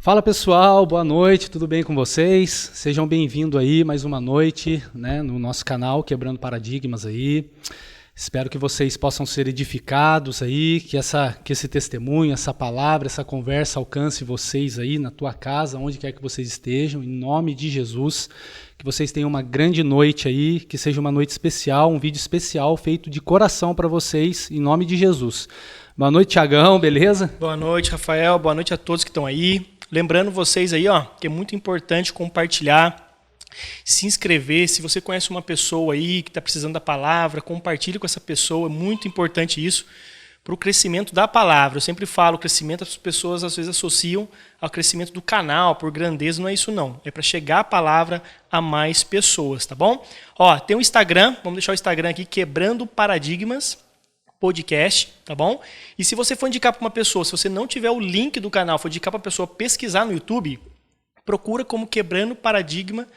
Fala pessoal, boa noite, tudo bem com vocês? Sejam bem-vindos aí mais uma noite, né, no nosso canal Quebrando Paradigmas aí. Espero que vocês possam ser edificados aí, que esse testemunho, essa palavra, essa conversa alcance vocês aí na tua casa, onde quer que vocês estejam, em nome de Jesus. Que vocês tenham uma grande noite aí, que seja uma noite especial, um vídeo especial feito de coração para vocês, em nome de Jesus. Boa noite, Thiagão, beleza? Boa noite, Rafael. Boa noite a todos que estão aí. Lembrando vocês aí, que é muito importante compartilhar, se inscrever. Se você conhece uma pessoa aí que está precisando da palavra, compartilhe com essa pessoa. É muito importante isso para o crescimento da palavra. Eu sempre falo, o crescimento as pessoas às vezes associam ao crescimento do canal, por grandeza. Não é isso não. É para chegar a palavra a mais pessoas, tá bom? Tem o Instagram, vamos deixar o Instagram aqui, Quebrando Paradigmas Podcast, tá bom? E se você for indicar para uma pessoa, se você não tiver o link do canal, for indicar para a pessoa pesquisar no YouTube, procura como Quebrando Paradigmas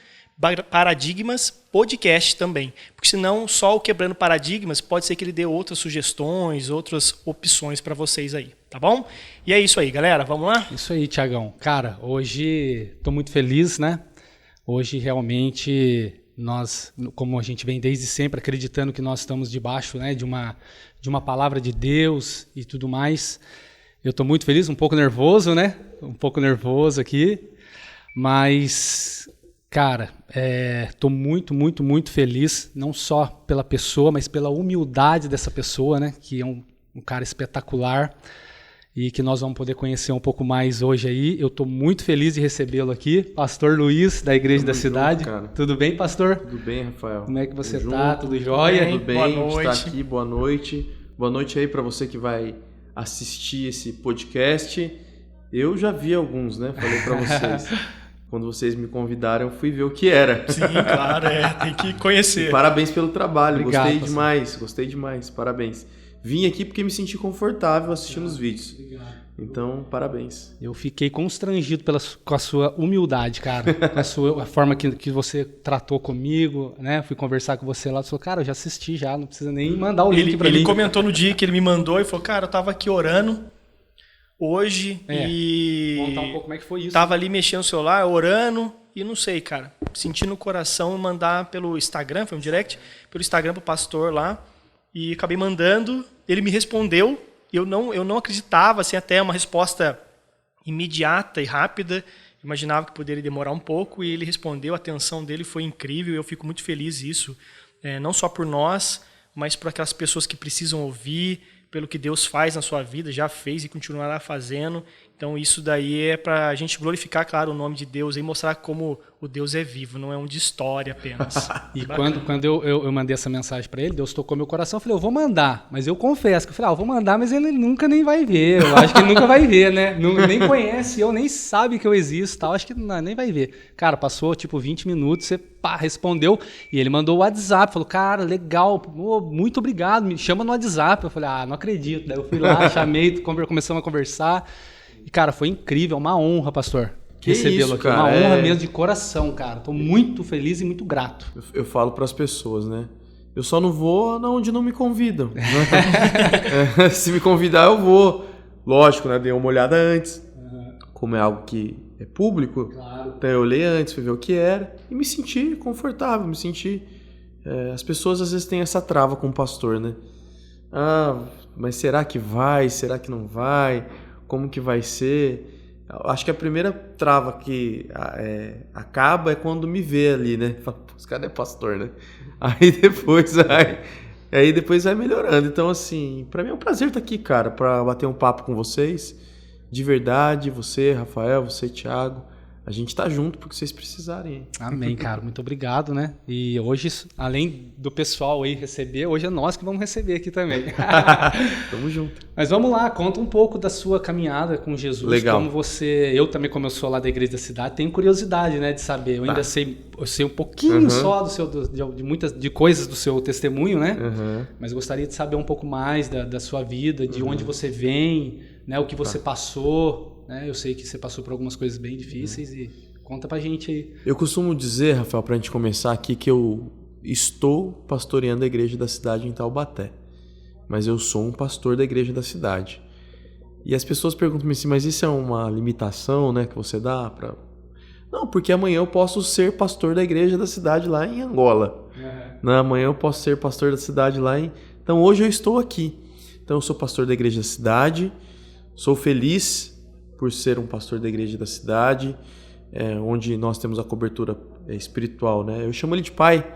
Podcast também. Porque senão só o Quebrando Paradigmas pode ser que ele dê outras sugestões, outras opções para vocês aí, tá bom? E é isso aí, galera, vamos lá? Isso aí, Thiagão. Cara, hoje estou muito feliz, né? Hoje realmente nós, como a gente vem desde sempre acreditando que nós estamos debaixo, né, de uma palavra de Deus e tudo mais. Eu estou muito feliz, um pouco nervoso, né? Um pouco nervoso aqui, mas, cara, estou muito, muito, muito feliz, não só pela pessoa, mas pela humildade dessa pessoa, né? Que é um cara espetacular e que nós vamos poder conhecer um pouco mais hoje aí. Eu estou muito feliz de recebê-lo aqui, Pastor Luiz, da Igreja da Cidade. Junto, tudo bem, pastor? Tudo bem, Rafael. Como é que você Tudo tá? junto. Tudo jóia? Tudo bem, boa noite. estar aqui, boa noite. Boa noite aí para você que vai assistir esse podcast. Eu já vi alguns, né? Falei para vocês. Quando vocês me convidaram, eu fui ver o que era. Sim, claro, tem que conhecer. E parabéns pelo trabalho, Obrigado, gostei demais, parabéns. Vim aqui porque me senti confortável assistindo os vídeos. Obrigado. Então, parabéns. Eu fiquei constrangido com a sua humildade, cara. Com a forma que você tratou comigo, né? Fui conversar com você lá. Você falou, cara, eu já assisti já, não precisa nem mandar o link pra mim. Ele comentou no dia que ele me mandou e falou, cara, eu tava aqui orando hoje e... Contar um pouco como é que foi isso. Tava ali mexendo no celular, orando e não sei, cara. Senti no coração mandar pelo Instagram, foi um direct, pelo Instagram pro pastor lá. E acabei mandando, ele me respondeu. Eu não acreditava, assim, até uma resposta imediata e rápida. Imaginava que poderia demorar um pouco e ele respondeu. A atenção dele foi incrível. Eu fico muito feliz isso, não só por nós, mas por aquelas pessoas que precisam ouvir, pelo que Deus faz na sua vida, já fez e continuará fazendo. Então isso daí é para a gente glorificar, claro, o nome de Deus e mostrar como o Deus é vivo, não é um de história apenas. E quando eu mandei essa mensagem para ele, Deus tocou meu coração, eu falei, eu vou mandar, mas eu confesso que eu falei, eu vou mandar, mas ele nunca nem vai ver, eu acho que ele nunca vai ver, né? Nem conhece, nem sabe que eu existo, tal, acho que nem vai ver. Cara, passou tipo 20 minutos, você respondeu e ele mandou o WhatsApp, falou, cara, legal, muito obrigado, me chama no WhatsApp. Eu falei, não acredito. Daí eu fui lá, chamei, começamos a conversar. E, cara, foi incrível, uma honra, pastor, recebê-lo aqui. Cara, uma honra mesmo de coração, cara. Tô muito feliz e muito grato. Eu falo para as pessoas, né? Eu só não vou onde não me convidam. Se me convidar, eu vou. Lógico, né? Dei uma olhada antes. Como é algo que é público, Claro. então eu olhei antes, fui ver o que era e me senti confortável, as pessoas às vezes têm essa trava com o pastor, né? Mas será que vai? Será que não vai? Como que vai ser? Acho que a primeira trava que acaba é quando me vê ali, né? Fala, esse cara é pastor, né? Aí depois vai melhorando. Então, assim, pra mim é um prazer estar aqui, cara, pra bater um papo com vocês. De verdade, você, Rafael, você, Thiago. A gente tá junto porque vocês precisarem. Hein? Amém, cara. Muito obrigado, né? E hoje, além do pessoal aí receber, hoje é nós que vamos receber aqui também. Tamo junto. Mas vamos lá, conta um pouco da sua caminhada com Jesus. Legal. Como eu também, como eu sou lá da Igreja da Cidade, tenho curiosidade, né, de saber. Eu ainda sei um pouquinho só de muitas coisas do seu testemunho, né? Mas gostaria de saber um pouco mais da sua vida, de onde você vem, né, o que você passou. Eu sei que você passou por algumas coisas bem difíceis e conta pra gente aí. Eu costumo dizer, Rafael, pra gente começar aqui, que eu estou pastoreando a Igreja da Cidade em Taubaté. Mas eu sou um pastor da Igreja da Cidade. E as pessoas perguntam assim, mas isso é uma limitação, né, que você dá para... Não, porque amanhã eu posso ser pastor da igreja da cidade lá em Angola. Né? Amanhã eu posso ser pastor da cidade lá em... Então hoje eu estou aqui. Então eu sou pastor da igreja da cidade, sou feliz por ser um pastor da igreja da cidade, onde nós temos a cobertura espiritual, né? Eu chamo ele de pai,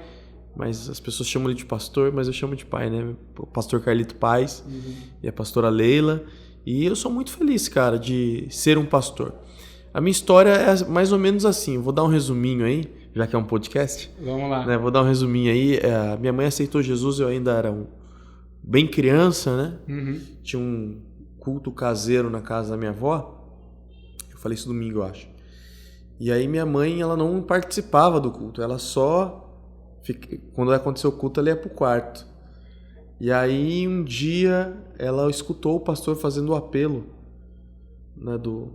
mas as pessoas chamam ele de pastor, mas eu chamo de pai, né? O pastor Carlito Paz e a pastora Leila. E eu sou muito feliz, cara, de ser um pastor. A minha história é mais ou menos assim. Vou dar um resuminho aí, já que é um podcast. Vamos lá. Né? Vou dar um resuminho aí. Minha mãe aceitou Jesus, eu ainda era bem criança, né? Tinha um culto caseiro na casa da minha avó. Eu falei isso domingo, eu acho. E aí minha mãe, ela não participava do culto. Ela só... Quando aconteceu o culto, ela ia pro quarto. E aí um dia ela escutou o pastor fazendo o apelo, né, do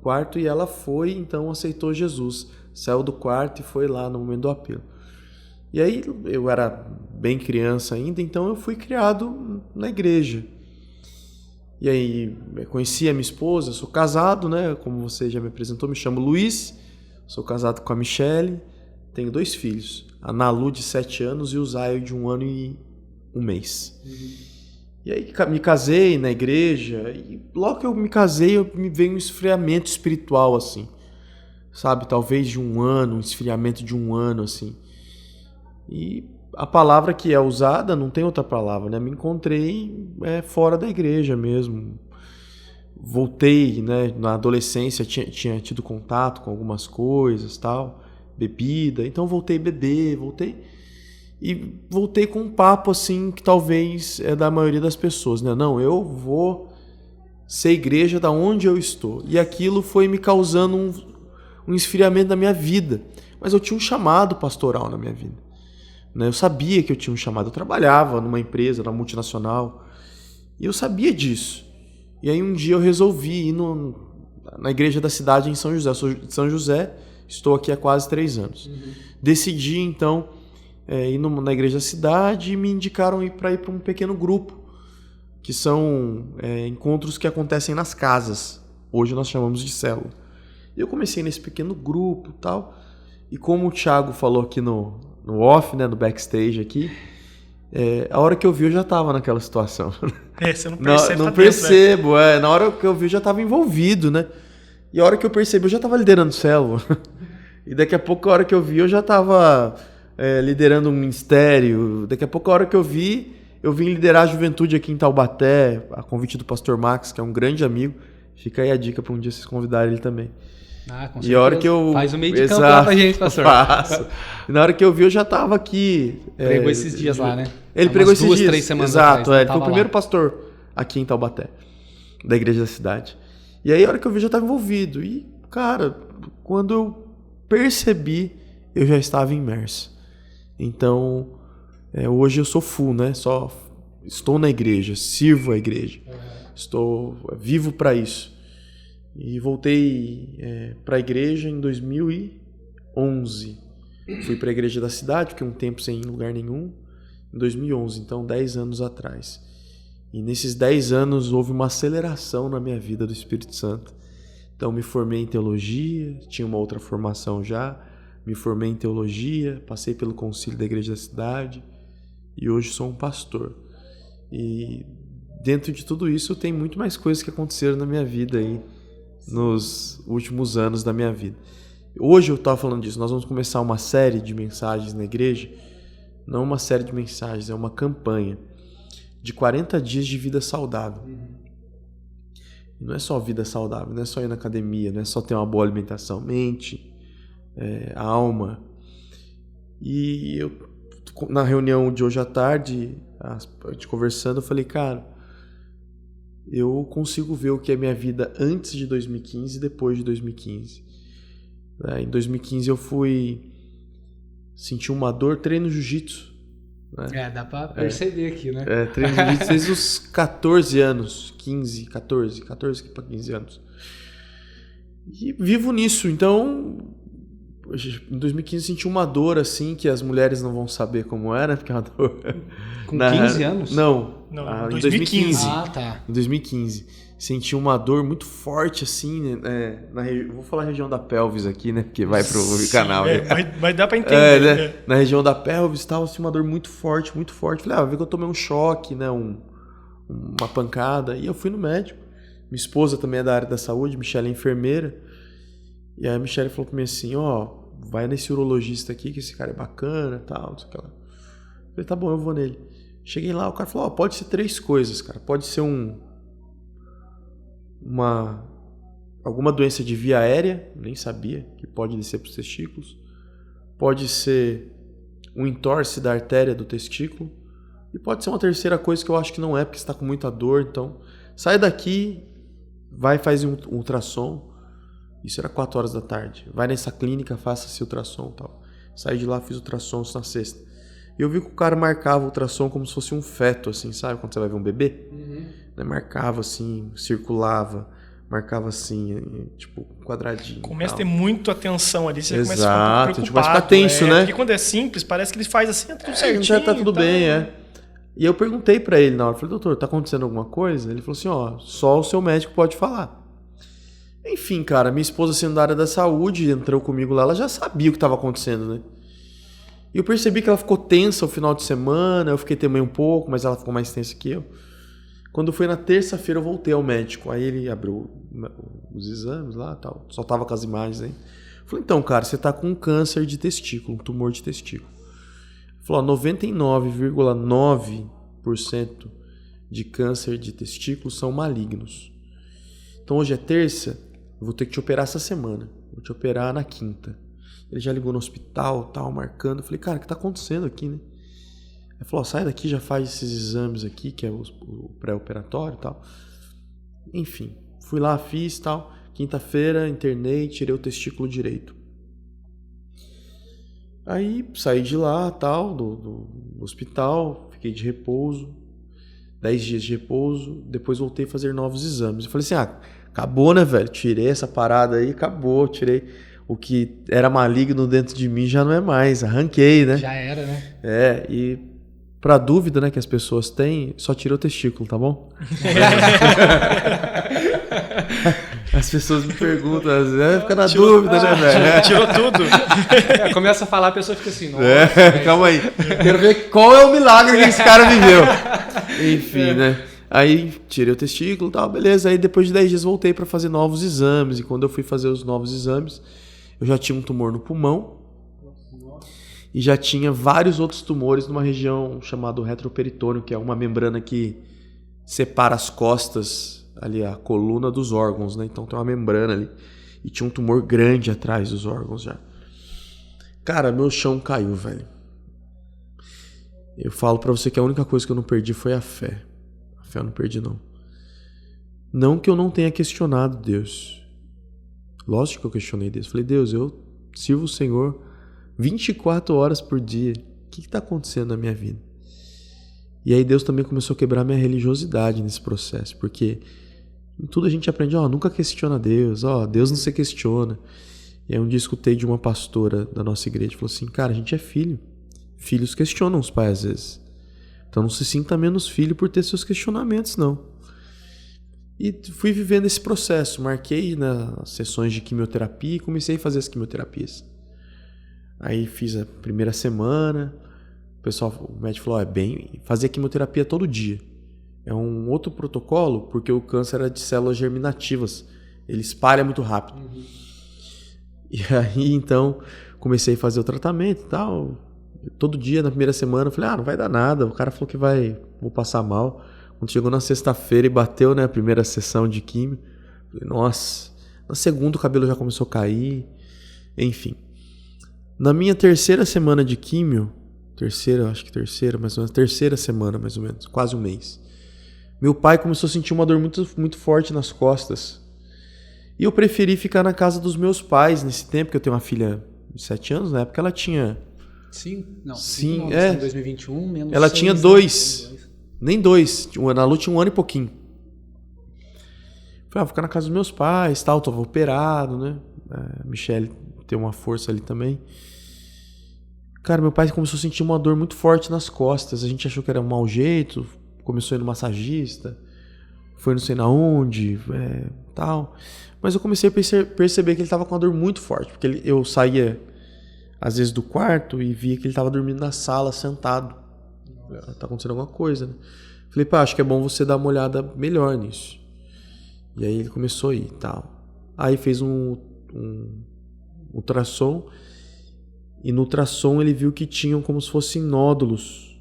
quarto, e ela foi, então aceitou Jesus. Saiu do quarto e foi lá no momento do apelo. E aí eu era bem criança ainda, então eu fui criado na igreja. E aí eu conheci a minha esposa, sou casado, né? Como você já me apresentou, me chamo Luiz, sou casado com a Michele, tenho 2 filhos, a Nalu de 7 anos e o Zaio de 1 ano e 1 mês. E aí me casei na igreja, e logo que eu me casei, me veio um esfriamento espiritual, assim, sabe? Talvez de 1 ano, um esfriamento de 1 ano, assim. E a palavra que é usada, não tem outra palavra, né? Me encontrei fora da igreja mesmo. Voltei, né? Na adolescência tinha tido contato com algumas coisas, tal, bebida. Então voltei a beber, voltei com um papo assim que talvez é da maioria das pessoas, né? Não, eu vou ser igreja da onde eu estou. E aquilo foi me causando um esfriamento na minha vida. Mas eu tinha um chamado pastoral na minha vida. Eu sabia que eu tinha um chamado. Eu trabalhava numa empresa, numa multinacional, e eu sabia disso. E aí um dia eu resolvi ir na igreja da cidade em São José. Eu sou de São José, estou aqui há quase 3 anos. Decidi então ir na igreja da cidade, e me indicaram para ir para um pequeno grupo, que são encontros que acontecem nas casas. Hoje nós chamamos de célula. Eu comecei nesse pequeno grupo e tal, e como o Thiago falou aqui no off, né, no backstage aqui, a hora que eu vi eu já estava naquela situação. Você não percebe. Não percebo, né? Na hora que eu vi eu já estava envolvido, né? E a hora que eu percebi eu já estava liderando célula. E daqui a pouco, a hora que eu vi eu já estava liderando um ministério. Daqui a pouco, a hora que eu vim liderar a juventude aqui em Taubaté, a convite do pastor Max, que é um grande amigo. Fica aí a dica para um dia vocês convidarem ele também. Com e a hora que eu... Faz o meio de campo lá pra gente, pastor. Faço. E na hora que eu vi, eu já estava aqui. Pregou esses dias lá, né? Ele pregou esses dias. 2-3 semanas Exato, atrás, ele foi o primeiro pastor aqui em Taubaté, da igreja da cidade. E aí, a hora que eu vi, eu já estava envolvido. E, cara, quando eu percebi, eu já estava imerso. Então, hoje eu sou full, né? Só estou na igreja, sirvo a igreja. Estou vivo para isso. E voltei para a igreja em 2011. Fui para a igreja da cidade, fiquei um tempo sem ir em lugar nenhum. Em 2011, então 10 anos atrás. E nesses 10 anos houve uma aceleração na minha vida do Espírito Santo. Então me formei em teologia, tinha uma outra formação já. Me formei em teologia, passei pelo concílio da igreja da cidade. E hoje sou um pastor. E dentro de tudo isso tem muito mais coisas que aconteceram na minha vida aí, nos últimos anos da minha vida. Hoje eu estava falando disso, nós vamos começar uma série de mensagens na igreja, não uma série de mensagens, é uma campanha de 40 dias de vida saudável. E não é só vida saudável, não é só ir na academia, não é só ter uma boa alimentação, mente, alma. E eu, na reunião de hoje à tarde, a gente conversando, eu falei, cara, eu consigo ver o que é minha vida antes de 2015 e depois de 2015. Em 2015 eu senti uma dor, treino jiu-jitsu. Né? Dá pra perceber aqui, né? Treino jiu-jitsu desde os 14 anos, 14 para 15 anos. E vivo nisso, então Em 2015 eu senti uma dor assim que as mulheres não vão saber como era, porque é uma dor. Com 15 anos? Não, em em 2015. Ah, tá. Em 2015. Senti uma dor muito forte assim, né? Vou falar região da pelvis aqui, né? Porque vai pro canal. Mas dá pra entender. Né? Na região da pelvis estava assim, uma dor muito forte, muito forte. Falei, vai ver que eu tomei um choque, né? Uma pancada. E eu fui no médico. Minha esposa também é da área da saúde, Michelle é enfermeira. E aí a Michelle falou pra mim assim, vai nesse urologista aqui, que esse cara é bacana e tal, não sei o que lá. Eu falei, tá bom, eu vou nele. Cheguei lá, o cara falou, pode ser 3 coisas, cara. Pode ser alguma doença de via aérea, nem sabia, que pode descer pros testículos. Pode ser um entorse da artéria do testículo. E pode ser uma terceira coisa que eu acho que não é, porque você tá com muita dor, então sai daqui, vai e faz um ultrassom. Isso era 4 horas da tarde. Vai nessa clínica, faça esse ultrassom e tal. Saí de lá, fiz ultrassom na sexta. E eu vi que o cara marcava o ultrassom como se fosse um feto, assim, sabe? Quando você vai ver um bebê. Né? Marcava assim, circulava, marcava assim, tipo, quadradinho. Começa a ter muito atenção ali, você Exato, começa a ficar um pouco preocupado. a gente vai ficar tenso, né? Porque quando é simples, parece que ele faz assim, tudo certinho. Já tá tudo bem, E eu perguntei pra ele na hora, falei, doutor, tá acontecendo alguma coisa? Ele falou assim, só o seu médico pode falar. Enfim, cara, minha esposa sendo da área da saúde, entrou comigo lá, ela já sabia o que estava acontecendo, né? E eu percebi que ela ficou tensa o final de semana, eu fiquei também um pouco, mas ela ficou mais tensa que eu. Quando foi na terça-feira eu voltei ao médico, aí ele abriu os exames lá e tal, só tava com as imagens aí. Falei, então, cara, você tá com um câncer de testículo, um tumor de testículo. Ele falou, 99,9% de câncer de testículo são malignos. Então hoje é terça, eu vou ter que te operar essa semana. Vou te operar na quinta. Ele já ligou no hospital, tal, marcando. Eu falei, cara, o que tá acontecendo aqui, né? Ele falou, sai daqui, já faz esses exames aqui, que é o pré-operatório e tal. Enfim, fui lá, fiz tal. Quinta-feira, internei, tirei o testículo direito. Aí saí de lá, tal, do hospital, fiquei de repouso. 10 dias de repouso, depois voltei a fazer novos exames. Eu falei assim, acabou, né, velho? Tirei essa parada aí, acabou. Tirei o que era maligno dentro de mim, já não é mais. Arranquei, né? Já era, né? E pra dúvida, né, que as pessoas têm, só tirou o testículo, tá bom? As pessoas me perguntam, às vezes, fica na dúvida, né, velho? Tirou tudo. Começa a falar, a pessoa fica assim, nossa. Calma aí. Quero ver qual é o milagre que esse cara viveu. Enfim, né? Aí tirei o testículo e tal, beleza. Aí depois de 10 dias voltei pra fazer novos exames. E quando eu fui fazer os novos exames, eu já tinha um tumor no pulmão. E já tinha vários outros tumores numa região chamada retroperitônio, que é uma membrana que separa as costas, ali a coluna dos órgãos, né? Então tem uma membrana ali. E tinha um tumor grande atrás dos órgãos já. Cara, meu chão caiu, velho. Eu falo pra você que a única coisa que eu não perdi foi a fé. A fé eu não perdi, não. Não que eu não tenha questionado Deus. Lógico que eu questionei Deus. Falei, Deus, eu sirvo o Senhor 24 horas por dia. O que está acontecendo na minha vida? E aí Deus também começou a quebrar minha religiosidade nesse processo. Porque em tudo a gente aprende, nunca questiona Deus. Deus não se questiona. E aí um dia escutei de uma pastora da nossa igreja. Falou assim, cara, a gente é filho. Filhos questionam os pais às vezes. Então não se sinta menos filho por ter seus questionamentos, não. E fui vivendo esse processo. Marquei nas sessões de quimioterapia e comecei a fazer as quimioterapias. Aí fiz a primeira semana. O médico falou, fazer quimioterapia todo dia. É um outro protocolo porque o câncer era de células germinativas. Ele espalha muito rápido. E aí, então, comecei a fazer o tratamento e tal. Todo dia, na primeira semana, eu falei, não vai dar nada. O cara falou que vou passar mal. Quando chegou na sexta-feira e bateu, né, a primeira sessão de quimio, eu falei, nossa. Na segunda, o cabelo já começou a cair. Enfim. Na minha terceira semana de quimio, terceira semana, mais ou menos, quase um mês, meu pai começou a sentir uma dor muito, muito forte nas costas. E eu preferi ficar na casa dos meus pais nesse tempo, que eu tenho uma filha de 7 anos, na época ela tinha... Sim, em 2021, menos ela 6, tinha 2, nem 2, a Lu tinha 1 ano e pouquinho. Falei, vou ficar na casa dos meus pais, tal, tava operado, né? A Michelle ter uma força ali também. Cara, meu pai começou a sentir uma dor muito forte nas costas. A gente achou que era um mau jeito, começou a ir no massagista, foi não sei na onde, tal. Mas eu comecei a perceber que ele estava com uma dor muito forte, porque eu saía às vezes do quarto e via que ele estava dormindo na sala, sentado. Tá acontecendo alguma coisa, né? Falei, pá, acho que é bom você dar uma olhada melhor nisso. E aí ele começou a ir e tal. Aí fez um ultrassom. E no ultrassom ele viu que tinham como se fossem nódulos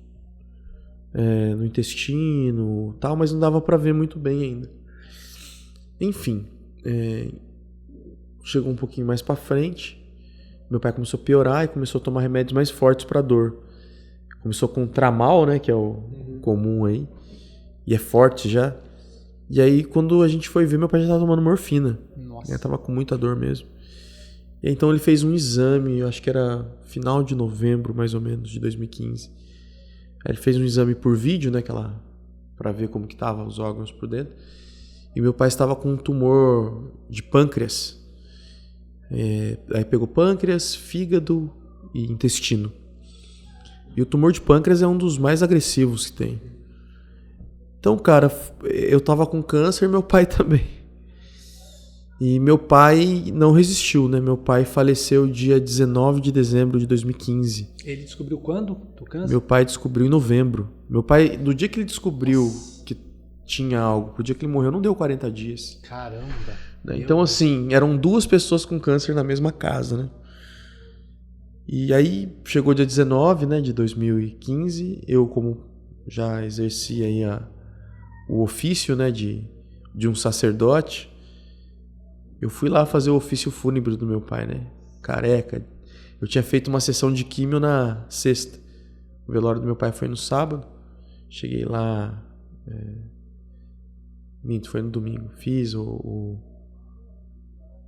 no intestino, tal, mas não dava para ver muito bem ainda. Enfim, chegou um pouquinho mais para frente, meu pai começou a piorar e começou a tomar remédios mais fortes para dor. Começou com Tramal, né, que é o comum aí, e é forte já. E aí quando a gente foi ver, meu pai já estava tomando morfina. Nossa. Ele tava com muita dor mesmo. E então ele fez um exame, acho que era final de novembro, mais ou menos, de 2015. Aí ele fez um exame por vídeo, né, para ver como que tava os órgãos por dentro. E meu pai estava com um tumor de pâncreas. Aí pegou pâncreas, fígado e intestino. E o tumor de pâncreas é um dos mais agressivos que tem. Então, cara, eu tava com câncer, meu pai também. E meu pai não resistiu, né? Meu pai faleceu dia 19 de dezembro de 2015. Ele descobriu quando o câncer? Meu pai descobriu em novembro. Meu pai, do dia que ele descobriu que tinha algo, pro dia que ele morreu, não deu 40 dias. Caramba. Né? Então, assim, eram 2 pessoas com câncer na mesma casa, né? E aí, chegou dia 19, né, de 2015, eu, como já exerci aí o ofício, né, de um sacerdote, eu fui lá fazer o ofício fúnebre do meu pai, né? Careca. Eu tinha feito uma sessão de químio na sexta. O velório do meu pai foi no sábado. Cheguei lá... Minto, foi no domingo. Fiz o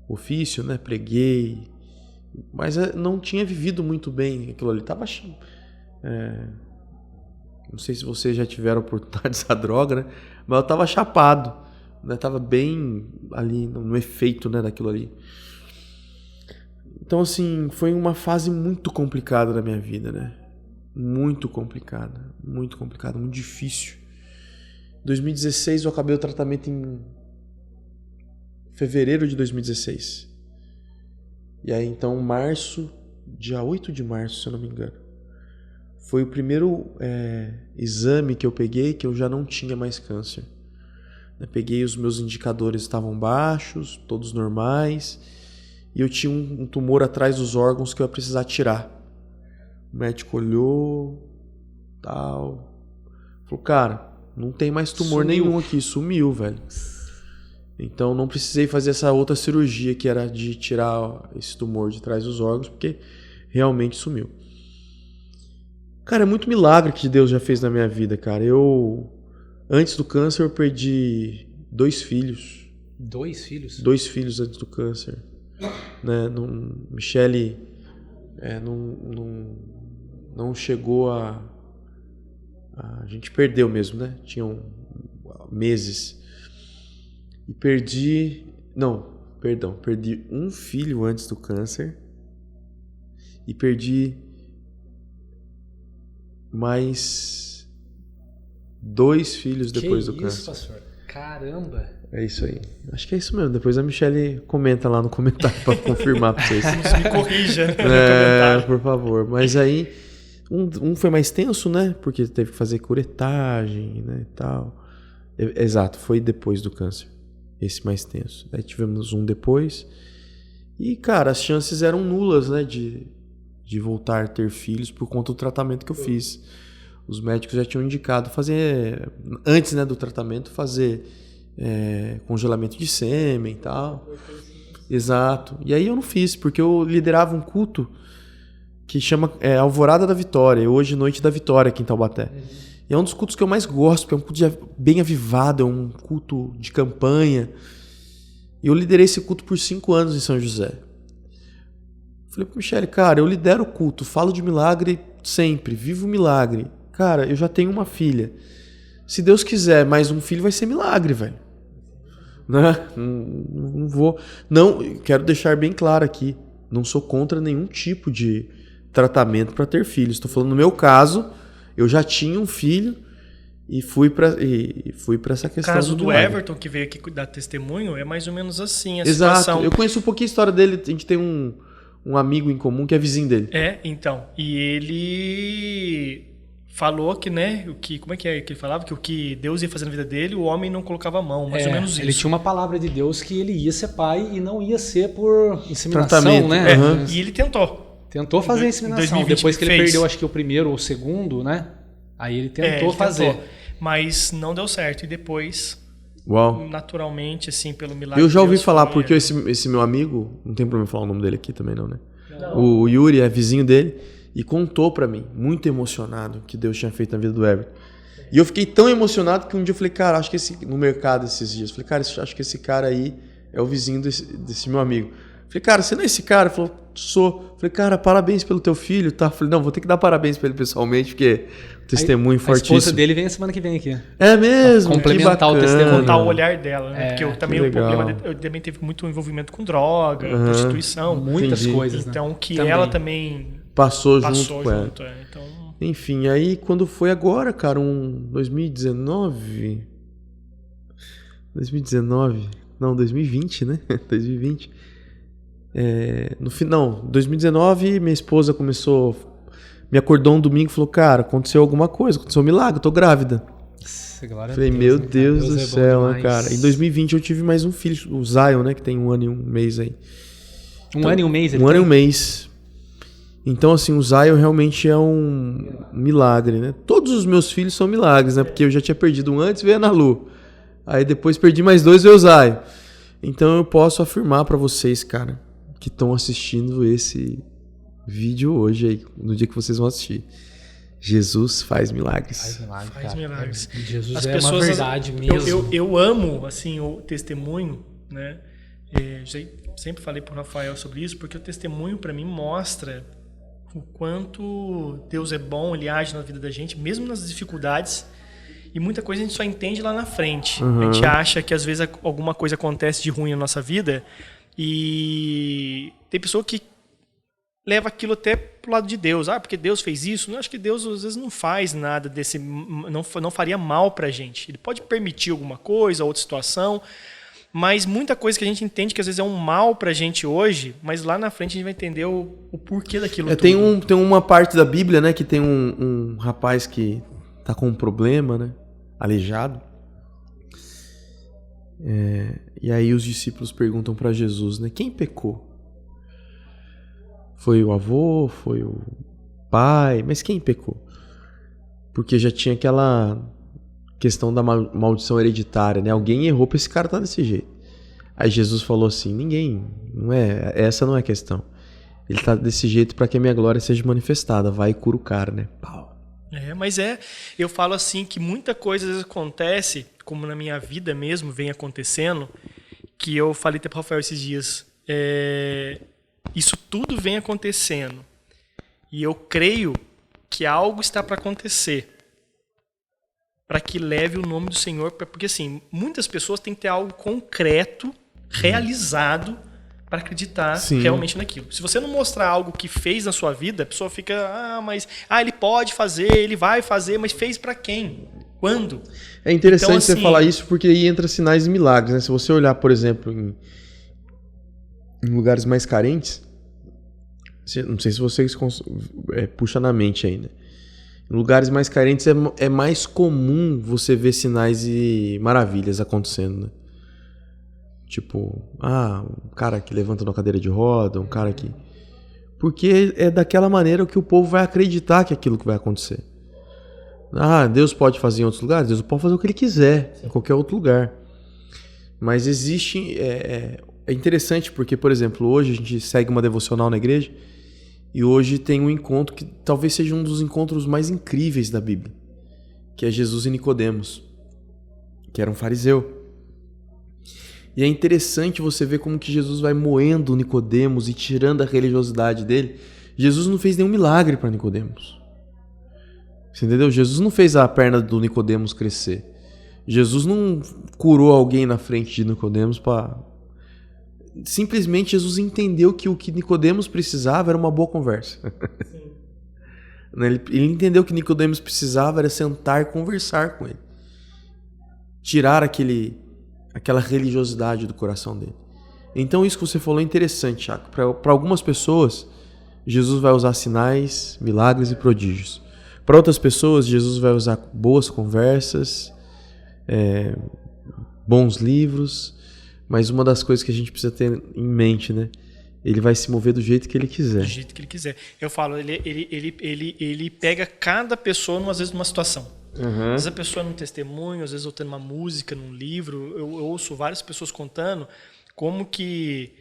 ofício, né? Preguei. Mas não tinha vivido muito bem aquilo ali. Tava... não sei se vocês já tiveram oportunidade dessa droga, né? Mas eu tava chapado. Né, tava bem ali no efeito, né, daquilo ali. Então, assim, foi uma fase muito complicada da minha vida, né? Muito complicada, muito difícil. Em 2016 eu acabei o tratamento em fevereiro de 2016. E aí, então, março, dia 8 de março, se eu não me engano, foi o primeiro exame que eu peguei que eu já não tinha mais câncer. Eu peguei, os meus indicadores estavam baixos, todos normais, e eu tinha um tumor atrás dos órgãos que eu ia precisar tirar. O médico olhou, tal, falou, cara, não tem mais tumor nenhum aqui, sumiu, velho. Então não precisei fazer essa outra cirurgia que era de tirar esse tumor de trás dos órgãos, porque realmente sumiu. Cara, é muito milagre que Deus já fez na minha vida, cara. Antes do câncer, eu perdi 2 filhos. 2 filhos? 2 filhos antes do câncer. Né? Michele não chegou a gente perdeu mesmo, né? Tinham meses. E perdi um filho antes do câncer. E perdi mais 2 filhos depois do câncer. Isso, pastor? Caramba! É isso aí. Acho que é isso mesmo. Depois a Michele comenta lá no comentário para confirmar para vocês. Me corrija no comentário. Por favor. Mas aí, um foi mais tenso, né? Porque teve que fazer curetagem, né? E tal. Exato, foi depois do câncer. Esse mais tenso. Aí tivemos um depois. E, cara, as chances eram nulas, né? De voltar a ter filhos por conta do tratamento que eu fiz. Os médicos já tinham indicado fazer, antes, né, do tratamento, fazer congelamento de sêmen e tal. Exato. E aí eu não fiz, porque eu liderava um culto que chama Alvorada da Vitória, hoje Noite da Vitória aqui em Taubaté. E é um dos cultos que eu mais gosto, porque é um culto bem avivado, é um culto de campanha. E eu liderei esse culto por 5 anos em São José. Falei pro Michele, cara, eu lidero o culto, falo de milagre sempre, vivo o milagre. Cara, eu já tenho uma filha. Se Deus quiser mais um filho, vai ser milagre, velho. Né? Não vou... Não, quero deixar bem claro aqui. Não sou contra nenhum tipo de tratamento para ter filhos. Estou falando no meu caso, eu já tinha um filho e fui para essa questão. O caso do milagre. Everton, que veio aqui dar testemunho, é mais ou menos assim a Exato. situação. Eu conheço um pouquinho a história dele. A gente tem um amigo em comum que é vizinho dele. Então. E ele falou que, né, como é que ele falava? Que o que Deus ia fazer na vida dele, o homem não colocava a mão, mais ou menos isso. Ele tinha uma palavra de Deus que ele ia ser pai e não ia ser por inseminação, Tratamento, né? E ele tentou. Tentou fazer a inseminação. 2020 Depois que ele fez. perdeu, acho que o primeiro ou o segundo, né? Aí ele tentou fazer. Mas não deu certo. E depois, Uau. naturalmente, assim, pelo milagre. Eu já ouvi Deus falar, foi, porque esse meu amigo, não tem problema falar o nome dele aqui também não, né? O Yuri é vizinho dele e contou pra mim, muito emocionado, que Deus tinha feito na vida do Everton. E eu fiquei tão emocionado que um dia eu falei, cara, acho que no mercado esses dias, eu falei, cara, acho que esse cara aí é o vizinho desse meu amigo. Eu falei, cara, você não é esse cara? Ele falou, sou. Eu falei, cara, parabéns pelo teu filho, tá? Eu falei, não, vou ter que dar parabéns pra ele pessoalmente, porque o testemunho fortíssimo. A esposa dele vem a semana que vem aqui. É mesmo? Complementar o testemunho. Contar o olhar dela, né? Porque também o legal. problema eu também teve muito envolvimento com droga, prostituição. Muitas Entendi. coisas, né? Então, que Também. ela também Passou passou junto com ela. junto. Então, Enfim, aí quando foi agora, cara, 2019? 2019? Não, 2020, né? 2020. No final, 2019, minha esposa me acordou um domingo e falou, cara, aconteceu alguma coisa, aconteceu um milagre, eu tô grávida. Glória a Falei, Deus, meu né, cara? Deus do é bom céu, né, demais. cara. Em 2020 eu tive mais um filho, o Zion, né, que tem 1 ano e 1 mês aí. Um ano e um mês ele 1 ano e tem? 1 mês. Então, assim, o Zion realmente é um milagre, né? Todos os meus filhos são milagres, né? Porque eu já tinha perdido um antes, veio a Nalu. Aí depois perdi mais 2, veio o Zion. Então eu posso afirmar pra vocês, cara, que estão assistindo esse vídeo hoje aí, no dia que vocês vão assistir. Jesus faz milagres. Faz milagre, faz cara. milagres. Jesus As é pessoas, uma verdade mesmo. Eu amo, assim, o testemunho, né? Sempre falei pro Rafael sobre isso, porque o testemunho para mim mostra o quanto Deus é bom, Ele age na vida da gente, mesmo nas dificuldades. E muita coisa a gente só entende lá na frente. A gente acha que às vezes alguma coisa acontece de ruim na nossa vida e tem pessoa que leva aquilo até pro lado de Deus. Porque Deus fez isso. Eu acho que Deus às vezes não faz nada desse, não faria mal pra gente. Ele pode permitir alguma coisa, outra situação, mas muita coisa que a gente entende que às vezes é um mal pra gente hoje, mas lá na frente a gente vai entender o porquê daquilo tudo. Tem uma parte da Bíblia, né, que tem um rapaz que tá com um problema, né, aleijado. E aí os discípulos perguntam pra Jesus, né, quem pecou? Foi o avô? Foi o pai? Mas quem pecou? Porque já tinha aquela questão da maldição hereditária, né? Alguém errou pra esse cara estar desse jeito. Aí Jesus falou assim, essa não é a questão. Ele tá desse jeito para que a minha glória seja manifestada. Vai e cura o cara, né? Pau. Eu falo assim que muita coisa às vezes acontece, como na minha vida mesmo vem acontecendo, que eu falei até pro Rafael esses dias, isso tudo vem acontecendo e eu creio que algo está para acontecer para que leve o nome do Senhor, porque assim, muitas pessoas têm que ter algo concreto, realizado, para acreditar realmente naquilo. Se você não mostrar algo que fez na sua vida, a pessoa fica, ele pode fazer, ele vai fazer, mas fez para quem? Quando? É interessante então, você falar isso, porque aí entra sinais e milagres, né? Se você olhar, por exemplo, em lugares mais carentes, não sei se vocês puxam na mente aí, né? Em lugares mais carentes é mais comum você ver sinais e maravilhas acontecendo, né? Tipo, um cara que levanta numa cadeira de roda, um cara que... Porque é daquela maneira que o povo vai acreditar que é aquilo que vai acontecer. Deus pode fazer em outros lugares? Deus pode fazer o que Ele quiser, em qualquer outro lugar. Mas existe... É interessante porque, por exemplo, hoje a gente segue uma devocional na igreja e hoje tem um encontro que talvez seja um dos encontros mais incríveis da Bíblia, que é Jesus e Nicodemos, que era um fariseu. E é interessante você ver como que Jesus vai moendo Nicodemos e tirando a religiosidade dele. Jesus não fez nenhum milagre para Nicodemos. Você entendeu? Jesus não fez a perna do Nicodemos crescer. Jesus não curou alguém na frente de Nicodemos para... simplesmente Jesus entendeu que o que Nicodemos precisava era uma boa conversa. Ele entendeu que Nicodemos precisava era sentar e conversar com ele. Tirar aquela religiosidade do coração dele. Então isso que você falou é interessante, Thiago. Para algumas pessoas, Jesus vai usar sinais, milagres e prodígios. Para outras pessoas, Jesus vai usar boas conversas, bons livros, mas uma das coisas que a gente precisa ter em mente, né? Ele vai se mover do jeito que ele quiser. Do jeito que ele quiser. Eu falo, ele pega cada pessoa, às vezes, numa situação. Uhum. Às vezes a pessoa num testemunho, às vezes eu tendo uma música, num livro. Eu ouço várias pessoas contando como que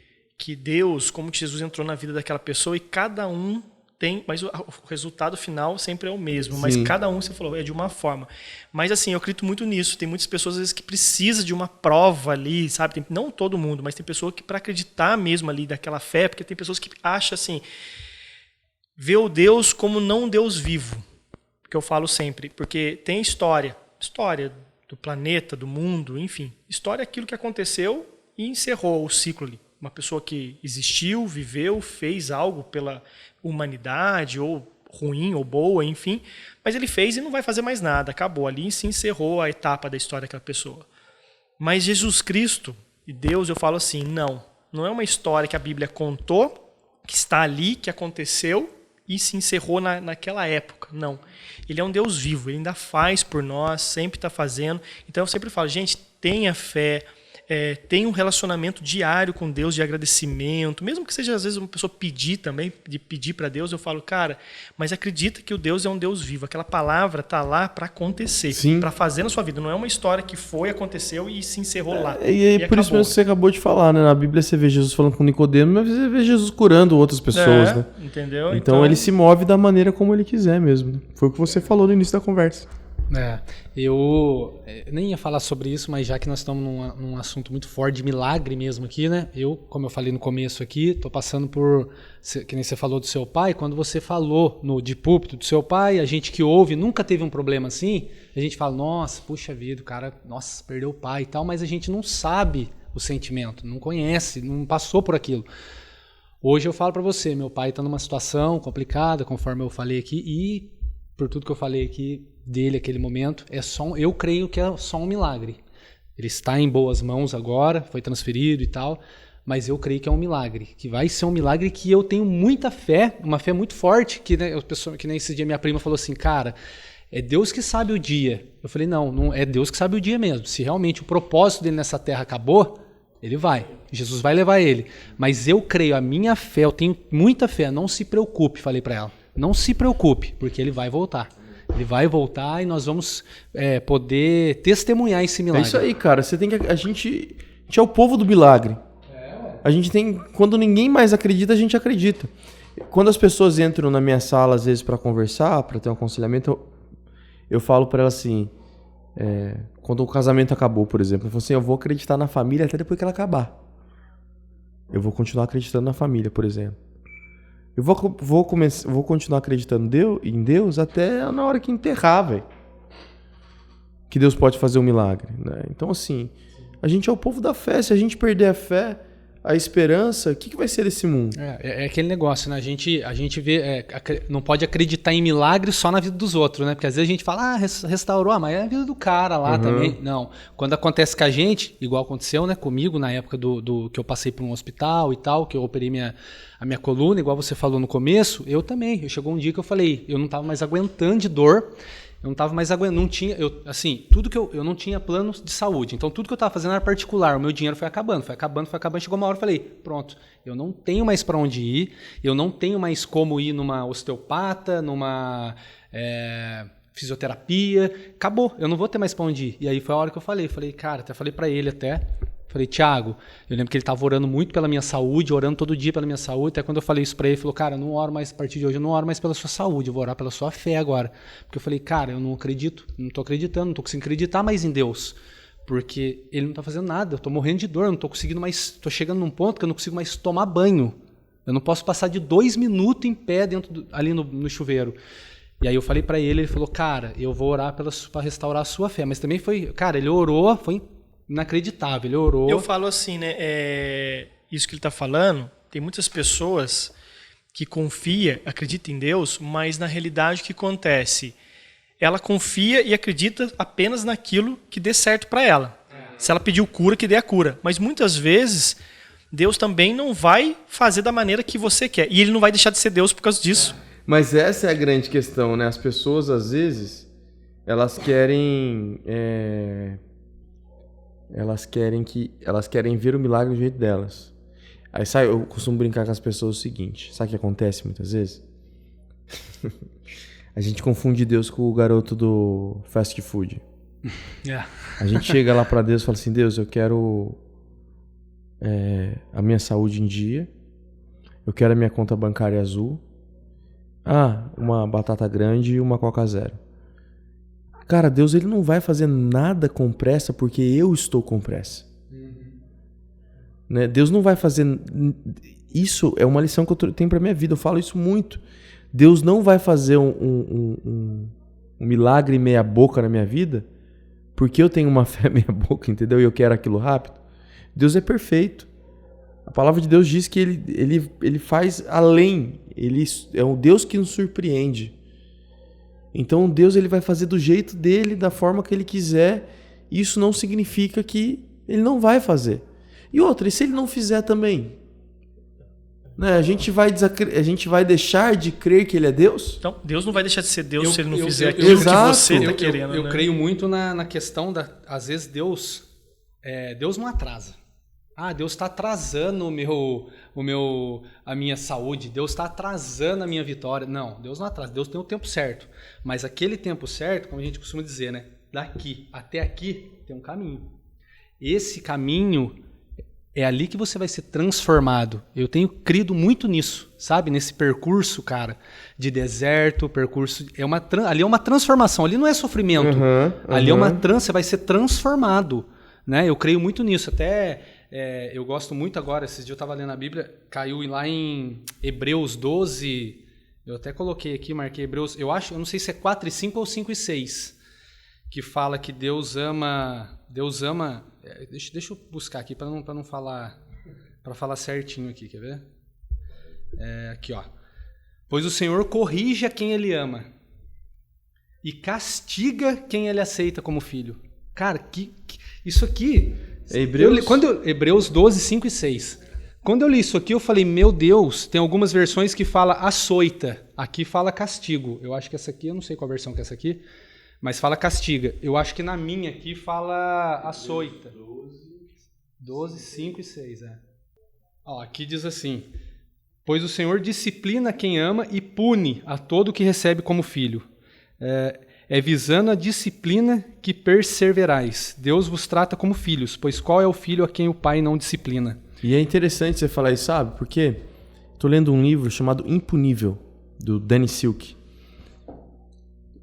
Deus, como que Jesus entrou na vida daquela pessoa e cada um tem, mas o resultado final sempre é o mesmo, mas Sim. cada um, você falou, é de uma forma. Mas assim, eu acredito muito nisso. Tem muitas pessoas às vezes que precisam de uma prova ali, sabe? Não todo mundo, mas tem pessoa que para acreditar mesmo ali daquela fé, porque tem pessoas que acham assim, vê o Deus como não um Deus vivo, que eu falo sempre, porque tem história do planeta, do mundo, enfim. História é aquilo que aconteceu e encerrou o ciclo ali. Uma pessoa que existiu, viveu, fez algo pela humanidade, ou ruim, ou boa, enfim, mas ele fez e não vai fazer mais nada, acabou. Ali se encerrou a etapa da história daquela pessoa. Mas Jesus Cristo e Deus, eu falo assim, não é uma história que a Bíblia contou, que está ali, que aconteceu e se encerrou naquela época. Não. Ele é um Deus vivo, ele ainda faz por nós, sempre está fazendo. Então eu sempre falo, gente, tenha fé, tenha um relacionamento diário com Deus de agradecimento, mesmo que seja às vezes uma pessoa pedir também, de pedir para Deus, eu falo, cara, mas acredita que o Deus é um Deus vivo, aquela palavra está lá para acontecer, para fazer na sua vida, não é uma história que aconteceu e se encerrou lá. E por isso mesmo que você acabou de falar, né? Na Bíblia você vê Jesus falando com Nicodemo, mas você vê Jesus curando outras pessoas, né? Entendeu? Então ele se move da maneira como ele quiser mesmo, né? Foi o que você falou no início da conversa. Eu nem ia falar sobre isso, mas já que nós estamos num assunto muito forte de milagre mesmo aqui, né? Como eu falei no começo aqui, estou passando por, que nem você falou do seu pai, quando você falou de púlpito do seu pai, a gente que ouve nunca teve um problema assim, a gente fala, nossa, puxa vida, o cara, nossa, perdeu o pai e tal, mas a gente não sabe o sentimento, não conhece, não passou por aquilo. Hoje eu falo para você, meu pai está numa situação complicada, conforme eu falei aqui, e por tudo que eu falei aqui dele aquele momento, eu creio que é só um milagre. Ele está em boas mãos agora, foi transferido e tal, mas eu creio que é um milagre, que vai ser um milagre que eu tenho muita fé, uma fé muito forte, que, né, que nem esse dia minha prima falou assim, cara, é Deus que sabe o dia. Eu falei, não é Deus que sabe o dia mesmo. Se realmente o propósito dele nessa terra acabou, ele vai. Jesus vai levar ele. Mas eu creio, a minha fé, eu tenho muita fé, não se preocupe, falei para ela. Não se preocupe, porque ele vai voltar. Ele vai voltar e nós vamos poder testemunhar esse milagre. É isso aí, cara. A gente é o povo do milagre. A gente tem, quando ninguém mais acredita, a gente acredita. Quando as pessoas entram na minha sala às vezes para conversar, para ter um aconselhamento, eu falo para elas assim, quando o casamento acabou, por exemplo, eu falo assim, eu vou acreditar na família até depois que ela acabar. Eu vou continuar acreditando na família, por exemplo. Eu vou continuar acreditando em Deus até na hora que enterrar, velho. Que Deus pode fazer um milagre, né? Então, assim, a gente é o povo da fé. Se a gente perder a fé, a esperança, o que vai ser desse mundo? É aquele negócio, né? A gente vê, não pode acreditar em milagre só na vida dos outros, né? Porque às vezes a gente fala, restaurou, mas é a vida do cara lá também. Não. Quando acontece com a gente, igual aconteceu, né, comigo na época do que eu passei por um hospital e tal, que eu operei a minha coluna, igual você falou no começo, eu também. Chegou um dia que eu falei, eu não estava mais aguentando de dor. Eu não estava mais aguentando, não tinha, tudo que eu não tinha plano de saúde, então tudo que eu estava fazendo era particular, o meu dinheiro foi acabando, chegou uma hora e falei, pronto, eu não tenho mais para onde ir, eu não tenho mais como ir numa osteopata, numa fisioterapia, acabou, eu não vou ter mais para onde ir. E aí foi a hora que eu falei, cara, até falei para ele falei, Thiago, eu lembro que ele estava orando muito pela minha saúde, orando todo dia pela minha saúde, até quando eu falei isso para ele, ele falou, cara, eu não oro mais a partir de hoje, eu não oro mais pela sua saúde, eu vou orar pela sua fé agora. Porque eu falei, cara, eu não acredito, não estou acreditando, não estou conseguindo acreditar mais em Deus, porque ele não está fazendo nada, eu estou morrendo de dor, eu não estou conseguindo mais, estou chegando num ponto que eu não consigo mais tomar banho, eu não posso passar de 2 minutos em pé ali no chuveiro. E aí eu falei para ele falou, cara, eu vou orar para restaurar a sua fé, mas também foi, cara, ele orou, foi inacreditável, ele orou. Eu falo assim, né, isso que ele está falando, tem muitas pessoas que confiam, acreditam em Deus, mas na realidade o que acontece? Ela confia e acredita apenas naquilo que dê certo para ela. Se ela pediu cura, que dê a cura. Mas muitas vezes, Deus também não vai fazer da maneira que você quer. E ele não vai deixar de ser Deus por causa disso. Mas essa é a grande questão, né? As pessoas, às vezes, elas querem ver o milagre do jeito delas. Aí eu costumo brincar com as pessoas o seguinte, sabe o que acontece muitas vezes? A gente confunde Deus com o garoto do fast food. A gente chega lá pra Deus e fala assim, Deus, eu quero a minha saúde em dia, eu quero a minha conta bancária azul, uma batata grande e uma Coca Zero. Cara, Deus ele não vai fazer nada com pressa porque eu estou com pressa. Né? Deus não vai fazer... Isso é uma lição que eu tenho pra minha vida, eu falo isso muito. Deus não vai fazer um milagre meia boca na minha vida porque eu tenho uma fé meia boca, entendeu? E eu quero aquilo rápido. Deus é perfeito. A palavra de Deus diz que ele faz além. Ele é um Deus que nos surpreende. Então Deus ele vai fazer do jeito dele, da forma que ele quiser. Isso não significa que ele não vai fazer. E outra, e se ele não fizer também? Né? A gente vai deixar de crer que ele é Deus? Então, Deus não vai deixar de ser Deus se ele não fizer aquilo que você está querendo. Eu né? creio muito na questão às vezes Deus não atrasa. Deus está atrasando a minha saúde, Deus está atrasando a minha vitória. Não, Deus não atrasa, Deus tem o tempo certo. Mas aquele tempo certo, como a gente costuma dizer, né? Daqui até aqui tem um caminho. Esse caminho é ali que você vai ser transformado. Eu tenho crido muito nisso, sabe? Nesse percurso, cara, de deserto, ali é uma transformação, ali não é sofrimento. Ali é você vai ser transformado, né? Eu creio muito nisso, até... eu gosto muito agora, esses dias eu estava lendo a Bíblia, caiu lá em Hebreus 12, eu até coloquei aqui, marquei Hebreus, eu não sei se é 4:5 ou 5:6, que fala que Deus ama, deixa eu buscar aqui para não falar, para falar certinho aqui, quer ver? Aqui, ó. Pois o Senhor corrige a quem Ele ama e castiga quem Ele aceita como filho. Cara, isso aqui... Hebreus 12, 5 e 6. Quando eu li isso aqui, eu falei, meu Deus, tem algumas versões que fala açoita. Aqui fala castigo. Eu acho que essa aqui, eu não sei qual versão que é essa aqui, mas fala castiga. Eu acho que na minha aqui fala açoita. 12, 5 e 6, aqui diz assim, pois o Senhor disciplina quem ama e pune a todo que recebe como filho. Visando a disciplina que perseverais. Deus vos trata como filhos, pois qual é o filho a quem o pai não disciplina? E é interessante você falar isso, sabe? Porque estou lendo um livro chamado Impunível, do Danny Silk.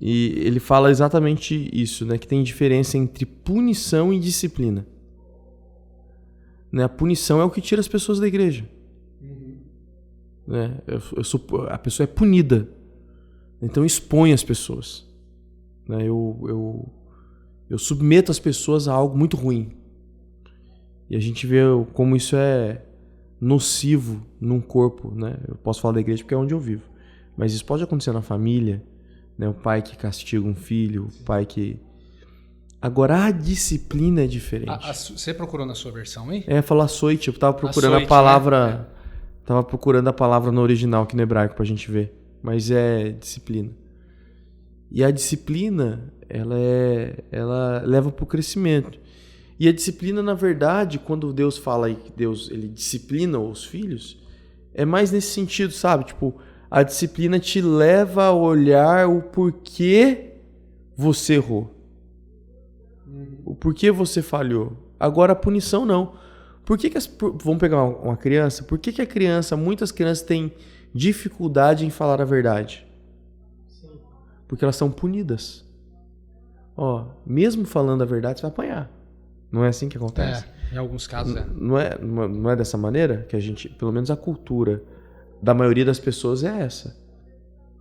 E ele fala exatamente isso, né? Que tem diferença entre punição e disciplina. Né? A punição é o que tira as pessoas da igreja. Né? A pessoa é punida. Então expõe as pessoas. Eu submeto as pessoas a algo muito ruim. E a gente vê como isso é nocivo num corpo, né? Eu posso falar da igreja porque é onde eu vivo. Mas isso pode acontecer na família, né? O pai que castiga um filho, o pai que... Agora a disciplina é diferente. Você procurou na sua versão, hein? Fala açoite. Eu tava procurando a palavra... Né? Tava procurando a palavra no original aqui no hebraico pra gente ver. Mas é disciplina. E a disciplina, ela leva para o crescimento. E a disciplina, na verdade, quando Deus fala aí que Deus ele disciplina os filhos, é mais nesse sentido, sabe? Tipo, a disciplina te leva a olhar o porquê você errou. O porquê você falhou. Agora, a punição não. Vamos pegar uma criança. Por que muitas crianças têm dificuldade em falar a verdade? Porque elas são punidas. Mesmo falando a verdade, você vai apanhar. Não é assim que acontece? Em alguns casos Não é dessa maneira que a gente, pelo menos a cultura da maioria das pessoas é essa.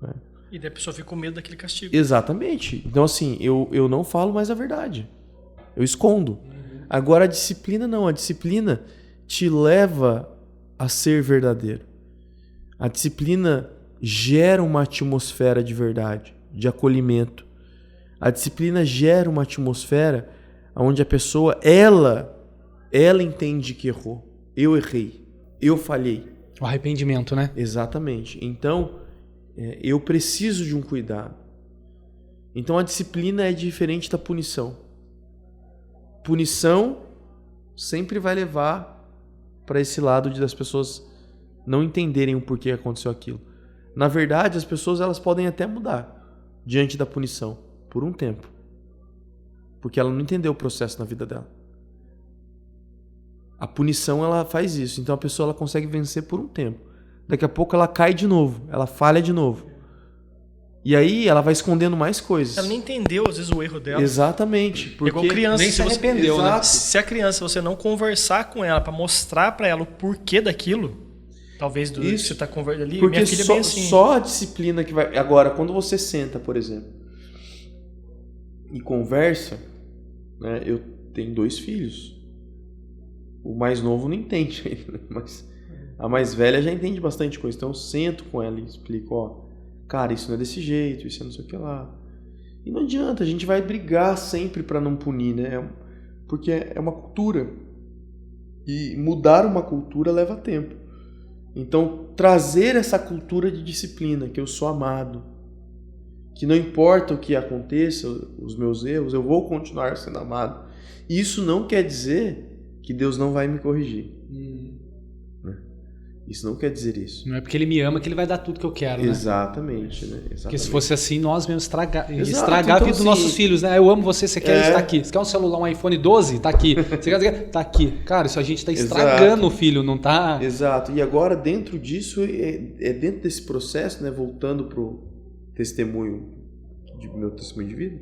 Né? E daí a pessoa fica com medo daquele castigo. Exatamente. Então assim, eu não falo mais a verdade. Eu escondo. Agora a disciplina não. A disciplina te leva a ser verdadeiro. A disciplina gera uma atmosfera de verdade, de acolhimento. A disciplina gera uma atmosfera onde a pessoa, ela entende que errou. Eu errei, eu falhei. O arrependimento, né? Exatamente. Então, eu preciso de um cuidado. Então, a disciplina é diferente da punição. Punição sempre vai levar para esse lado das pessoas não entenderem o porquê aconteceu aquilo. Na verdade, as pessoas elas podem até mudar diante da punição por um tempo, porque ela não entendeu o processo na vida dela. A punição ela faz isso, então a pessoa ela consegue vencer por um tempo. Daqui a pouco ela cai de novo, ela falha de novo. E aí ela vai escondendo mais coisas. Ela nem entendeu, às vezes, o erro dela. Exatamente. Porque Igual criança. nem se arrependeu, né? Se a criança, você não conversar com ela para mostrar para ela o porquê daquilo, talvez do que você está conversando ali, porque minha filha é bem assim. Só a disciplina que vai... Agora, quando você senta, por exemplo, e conversa, né? Eu tenho 2 filhos. O mais novo não entende ainda, mas a mais velha já entende bastante coisa. Então eu sento com ela e explico, ó, cara, isso não é desse jeito, isso é não sei o que lá. E não adianta, a gente vai brigar sempre para não punir, né? Porque é uma cultura. E mudar uma cultura leva tempo. Então, trazer essa cultura de disciplina, que eu sou amado, que não importa o que aconteça, os meus erros, eu vou continuar sendo amado. Isso não quer dizer que Deus não vai me corrigir. Né? Isso não quer dizer isso. Não é porque ele me ama que ele vai dar tudo que eu quero, né? Exatamente, né? Exatamente. Porque se fosse assim, nós mesmos estragar Então, a vida dos assim, nossos filhos, né? Eu amo você, você quer isso, tá aqui. Você quer um celular, um iPhone 12? Tá aqui. Você quer, tá aqui. Cara, isso a gente tá estragando o filho, não tá... Exato. E agora, dentro disso, dentro desse processo, né? Voltando pro testemunho, meu testemunho de vida,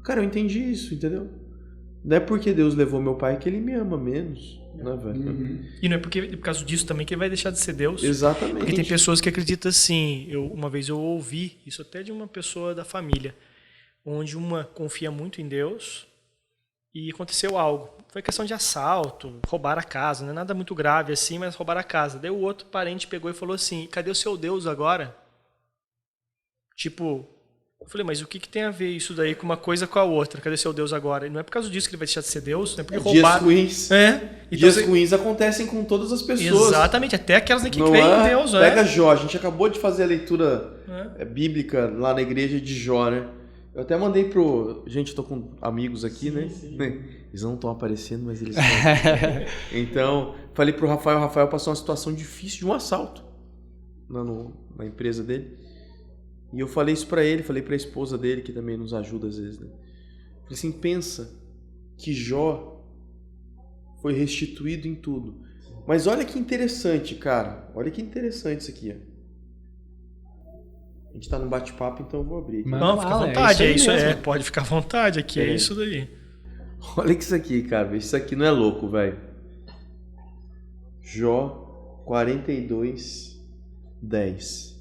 cara, eu entendi isso, entendeu? Não é porque Deus levou meu pai que ele me ama menos, né, velho? E não é porque, por causa disso também que ele vai deixar de ser Deus. Exatamente. Porque tem pessoas que acreditam assim. Uma vez eu ouvi isso até de uma pessoa da família, onde uma confia muito em Deus e aconteceu algo. Foi questão de assalto, roubar a casa, não é nada muito grave assim, mas roubar a casa. Daí o outro parente pegou e falou assim, cadê o seu Deus agora? Tipo... Eu falei, mas o que tem a ver isso daí com uma coisa com a outra? Cadê seu Deus agora? E não é por causa disso que ele vai deixar de ser Deus, não é porque roubar... Dias ruins. Então, dias ruins acontecem com todas as pessoas. Exatamente, até aquelas que creem em Deus. Pega Jó, a gente acabou de fazer a leitura bíblica lá na igreja de Jó, né? Eu até mandei pro... Gente, eu tô com amigos aqui, né? Sim. Eles não estão aparecendo, mas eles estão. Então, falei pro Rafael, o Rafael passou uma situação difícil de um assalto na empresa dele. E eu falei isso pra ele, falei pra esposa dele, que também nos ajuda às vezes, né? Falei assim, pensa que Jó foi restituído em tudo. Mas olha que interessante, cara. Olha que interessante isso aqui, ó. A gente tá num bate-papo, então eu vou abrir. Não, fica à vontade, pode ficar à vontade aqui, é isso daí. Olha que isso aqui, cara, isso aqui não é louco, velho. Jó 42, 10.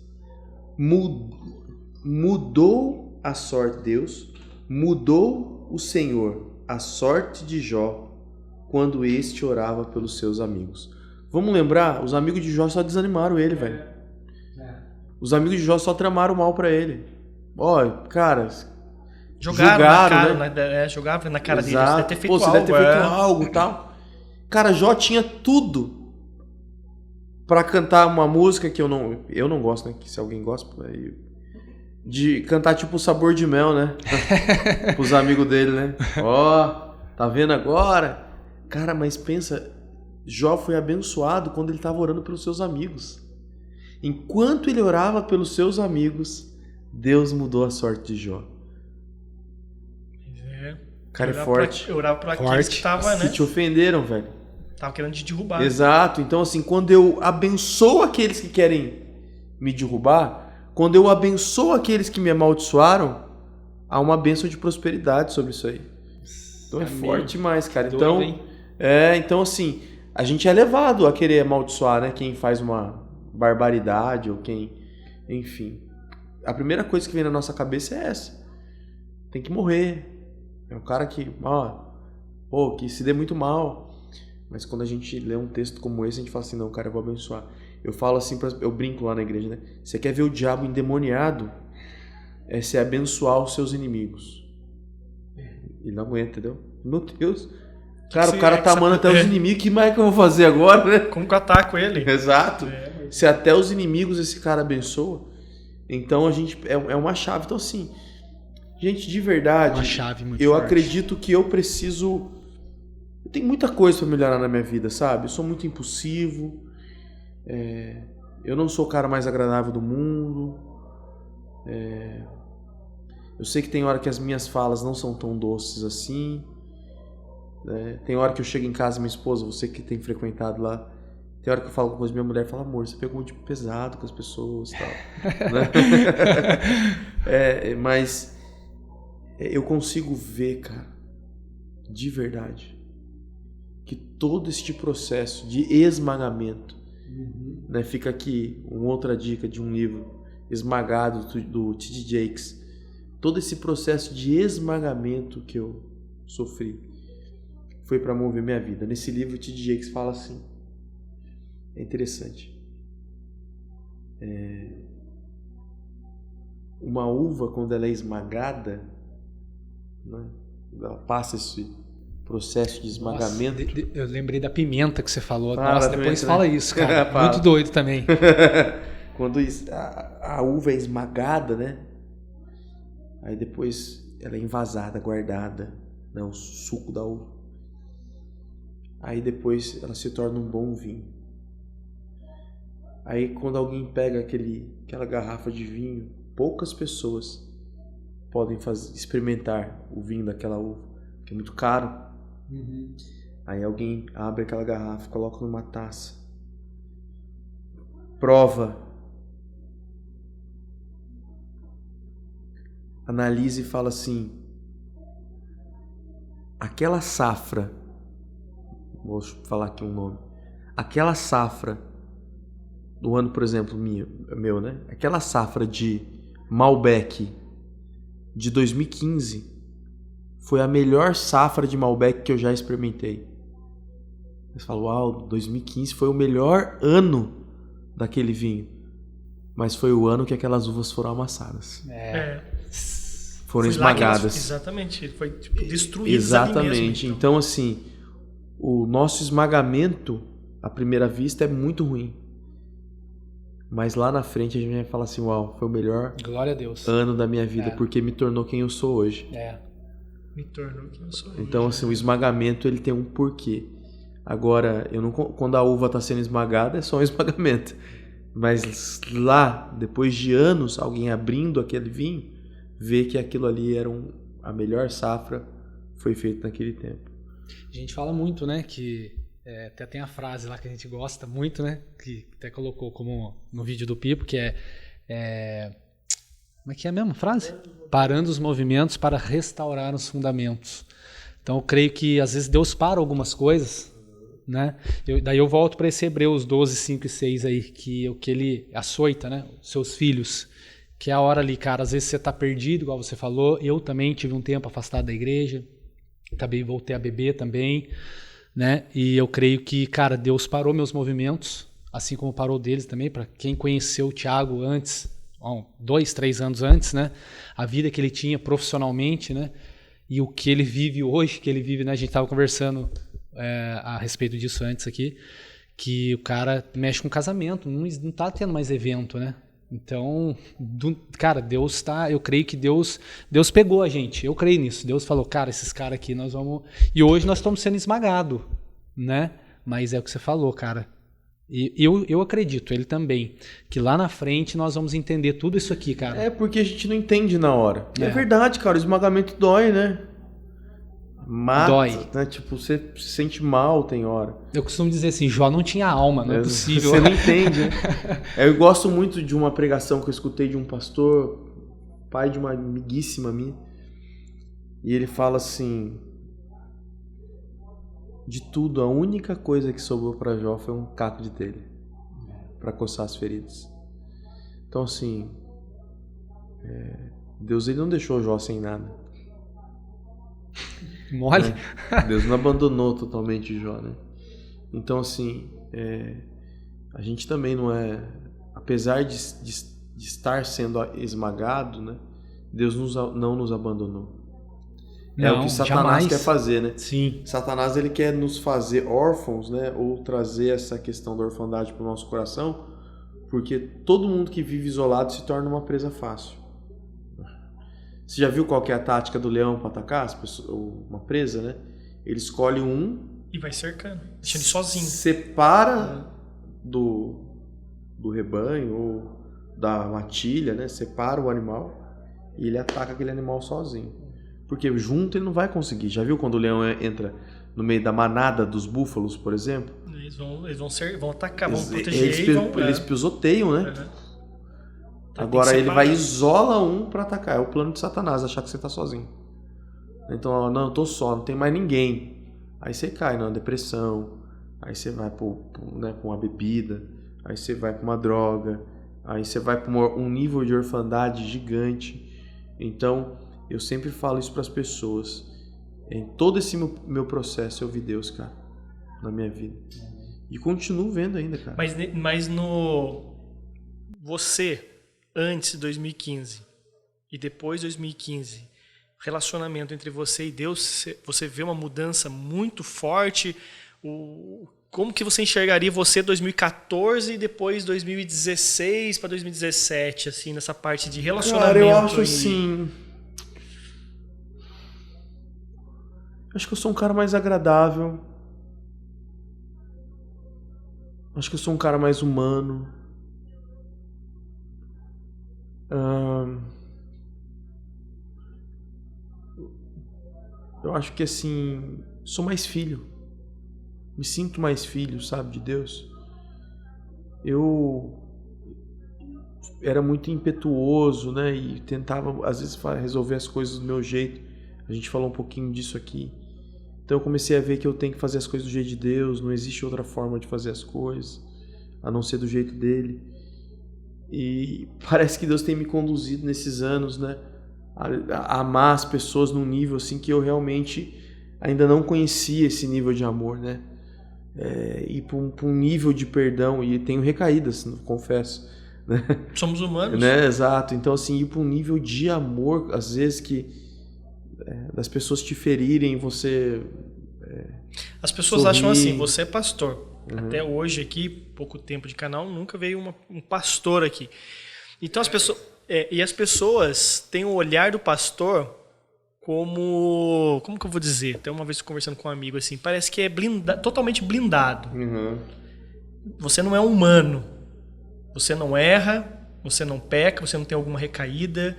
Mudou a sorte de Deus, mudou o Senhor a sorte de Jó quando este orava pelos seus amigos. Vamos lembrar, os amigos de Jó só desanimaram ele, velho. Os amigos de Jó só tramaram mal pra ele. Ó, cara, jogaram né? Jogaram na cara dele, Exato. você deve ter feito você algo. Deve ter feito algo e tal. Cara, Jó tinha tudo pra cantar uma música que eu não gosto, né? Que se alguém gosta, de cantar tipo o Sabor de Mel, né? Pros amigos dele, né? Ó, tá vendo agora? Cara, mas pensa, Jó foi abençoado quando ele tava orando pelos seus amigos. Enquanto ele orava pelos seus amigos, Deus mudou a sorte de Jó. Cara, é forte. Eu orava por aqueles que estavam, né? Que te ofenderam, velho. Tava querendo te derrubar. Exato. Então, assim, quando eu abençoo aqueles que querem me derrubar, quando eu abençoo aqueles que me amaldiçoaram, há uma bênção de prosperidade sobre isso aí. Então é forte demais, cara. Então, assim, a gente é levado a querer amaldiçoar, né? Quem faz uma barbaridade ou quem... Enfim. A primeira coisa que vem na nossa cabeça é essa. Tem que morrer. É um cara que, que se dê muito mal. Mas quando a gente lê um texto como esse, a gente fala assim, não, cara, eu vou abençoar. Eu falo assim, eu brinco lá na igreja, né? Você quer ver o diabo endemoniado? É você abençoar os seus inimigos. Ele não aguenta, entendeu? Meu Deus. Cara, o cara tá amando até os inimigos, que mais que eu vou fazer agora, né? Como que eu ataco ele? Exato. Se até os inimigos esse cara abençoa, então a gente é uma chave. Então assim, gente, de verdade, Uma chave muito eu forte. acredito que eu preciso... Tem muita coisa pra melhorar na minha vida, sabe? Eu sou muito impulsivo, eu não sou o cara mais agradável do mundo, eu sei que tem hora que as minhas falas não são tão doces assim, né? Tem hora que eu chego em casa, minha esposa, você que tem frequentado lá, tem hora que eu falo com coisa, minha mulher fala, amor, você pegou muito pesado com as pessoas e tal. Né? Mas eu consigo ver, cara, de verdade, que todo este processo de esmagamento, né? Fica aqui uma outra dica de um livro, Esmagado, do T.D. Jakes. Todo esse processo de esmagamento que eu sofri foi para mover minha vida. Nesse livro, o T.D. Jakes fala assim, é interessante. Uma uva, quando ela é esmagada, né? Ela passa esse processo de esmagamento. Nossa, eu lembrei da pimenta que você falou. Fala, Nossa, depois pimenta, fala né? isso, cara. Fala. Muito doido também. Quando a uva é esmagada, né? Aí depois ela é envasada, guardada, né? O suco da uva. Aí depois ela se torna um bom vinho. Aí quando alguém pega aquela garrafa de vinho, poucas pessoas podem experimentar o vinho daquela uva, que é muito caro. Aí alguém abre aquela garrafa, coloca numa taça, prova, analisa e fala assim, aquela safra, vou falar aqui um nome, aquela safra do ano, por exemplo, meu, né? Aquela safra de Malbec de 2015 foi a melhor safra de Malbec que eu já experimentei. Você fala, uau, 2015 foi o melhor ano daquele vinho. Mas foi o ano que aquelas uvas foram amassadas. Foram esmagadas. Exatamente, foi tipo, destruído. Exatamente. Então, assim, o nosso esmagamento, à primeira vista, é muito ruim. Mas lá na frente a gente vai falar assim, uau, foi o melhor Glória a Deus. ano da minha vida, porque me tornou quem eu sou hoje. Me tornou quem eu sou. Então, assim, o esmagamento, ele tem um porquê. Agora, quando a uva está sendo esmagada, é só um esmagamento. Mas lá, depois de anos, alguém abrindo aquele vinho, vê que aquilo ali era a melhor safra, foi feito naquele tempo. A gente fala muito, né, que até tem a frase lá que a gente gosta muito, né, que até colocou como no vídeo do Pipo, que como é que é a mesma frase? Parando os movimentos para restaurar os fundamentos. Então eu creio que às vezes Deus para algumas coisas, né? Daí eu volto para esse Hebreus 12, 5 e 6 aí, que ele açoita, né, os seus filhos, que é a hora ali, cara, às vezes você está perdido, igual você falou, eu também tive um tempo afastado da igreja, voltei a beber também, né? E eu creio que, cara, Deus parou meus movimentos, assim como parou deles também. Para quem conheceu o Thiago antes, 2, 3 anos antes, né? A vida que ele tinha profissionalmente, né? E o que ele vive hoje, né? A gente estava conversando a respeito disso antes aqui, que o cara mexe com casamento, não tá tendo mais evento, né? Então, cara, eu creio que Deus pegou a gente, eu creio nisso. Deus falou, cara, esses caras aqui nós vamos... E hoje nós estamos sendo esmagados, né? Mas é o que você falou, cara. E eu acredito, ele também, que lá na frente nós vamos entender tudo isso aqui, cara. É porque a gente não entende na hora. É verdade, cara, o esmagamento dói, né? Mata, dói, né? Tipo, você se sente mal tem hora. Eu costumo dizer assim, Jó não tinha alma, não é possível. Você não entende, né? Eu gosto muito de uma pregação que eu escutei de um pastor, pai de uma amiguíssima minha, e ele fala assim, de tudo, a única coisa que sobrou para Jó foi um caco de telha para coçar as feridas. Então, assim, Deus ele não deixou Jó sem nada. Mole? Né? Deus não abandonou totalmente Jó, né? Então, assim, a gente também não é... Apesar de estar sendo esmagado, né? Deus não nos abandonou. É o que Satanás jamais quer fazer, né? Sim. Satanás, ele quer nos fazer órfãos, né? Ou trazer essa questão da orfandade para o nosso coração, porque todo mundo que vive isolado se torna uma presa fácil. Você já viu qual que é a tática do leão para atacar uma presa, né? Ele escolhe um... E vai cercando, deixando ele sozinho. Separa do rebanho ou da matilha, né? Separa o animal e ele ataca aquele animal sozinho. Porque junto ele não vai conseguir. Já viu quando o leão entra no meio da manada dos búfalos, por exemplo? Eles vão atacar, vão proteger. Eles pisoteiam, né? Então, agora ele vai e isola um para atacar. É o plano de Satanás, achar que você tá sozinho. Então, não, eu tô só, não tem mais ninguém. Aí você cai na depressão, aí você vai pra uma bebida, aí você vai para uma droga, aí você vai para um nível de orfandade gigante. Então, eu sempre falo isso para as pessoas. Em todo esse meu processo eu vi Deus, cara, na minha vida. E continuo vendo ainda, cara. Mas você, antes de 2015 e depois de 2015, relacionamento entre você e Deus, você vê uma mudança muito forte? Como que você enxergaria você 2014 e depois 2016 para 2017, assim, nessa parte de relacionamento? Cara, eu acho assim... Acho que eu sou um cara mais agradável. Acho que eu sou um cara mais humano. Eu acho que assim, sou mais filho. Me sinto mais filho, sabe, de Deus. Eu era muito impetuoso, né? E tentava, às vezes, resolver as coisas do meu jeito. A gente falou um pouquinho disso aqui. Então eu comecei a ver que eu tenho que fazer as coisas do jeito de Deus. Não existe outra forma de fazer as coisas, a não ser do jeito dele. E parece que Deus tem me conduzido nesses anos, né? A amar as pessoas num nível assim que eu realmente ainda não conhecia esse nível de amor, né? Ir para um nível de perdão, e tenho recaídas, confesso, né? Somos humanos, né? Exato. Então assim, ir para um nível de amor, às vezes que das pessoas te ferirem, você as pessoas sorrir. acham assim, você é pastor. Até hoje aqui, pouco tempo de canal, nunca veio um pastor aqui. Então as pessoas têm o olhar do pastor como que eu vou dizer? Até uma vez conversando com um amigo assim, parece que é totalmente blindado. Você não é humano. Você não erra, você não peca, você não tem alguma recaída.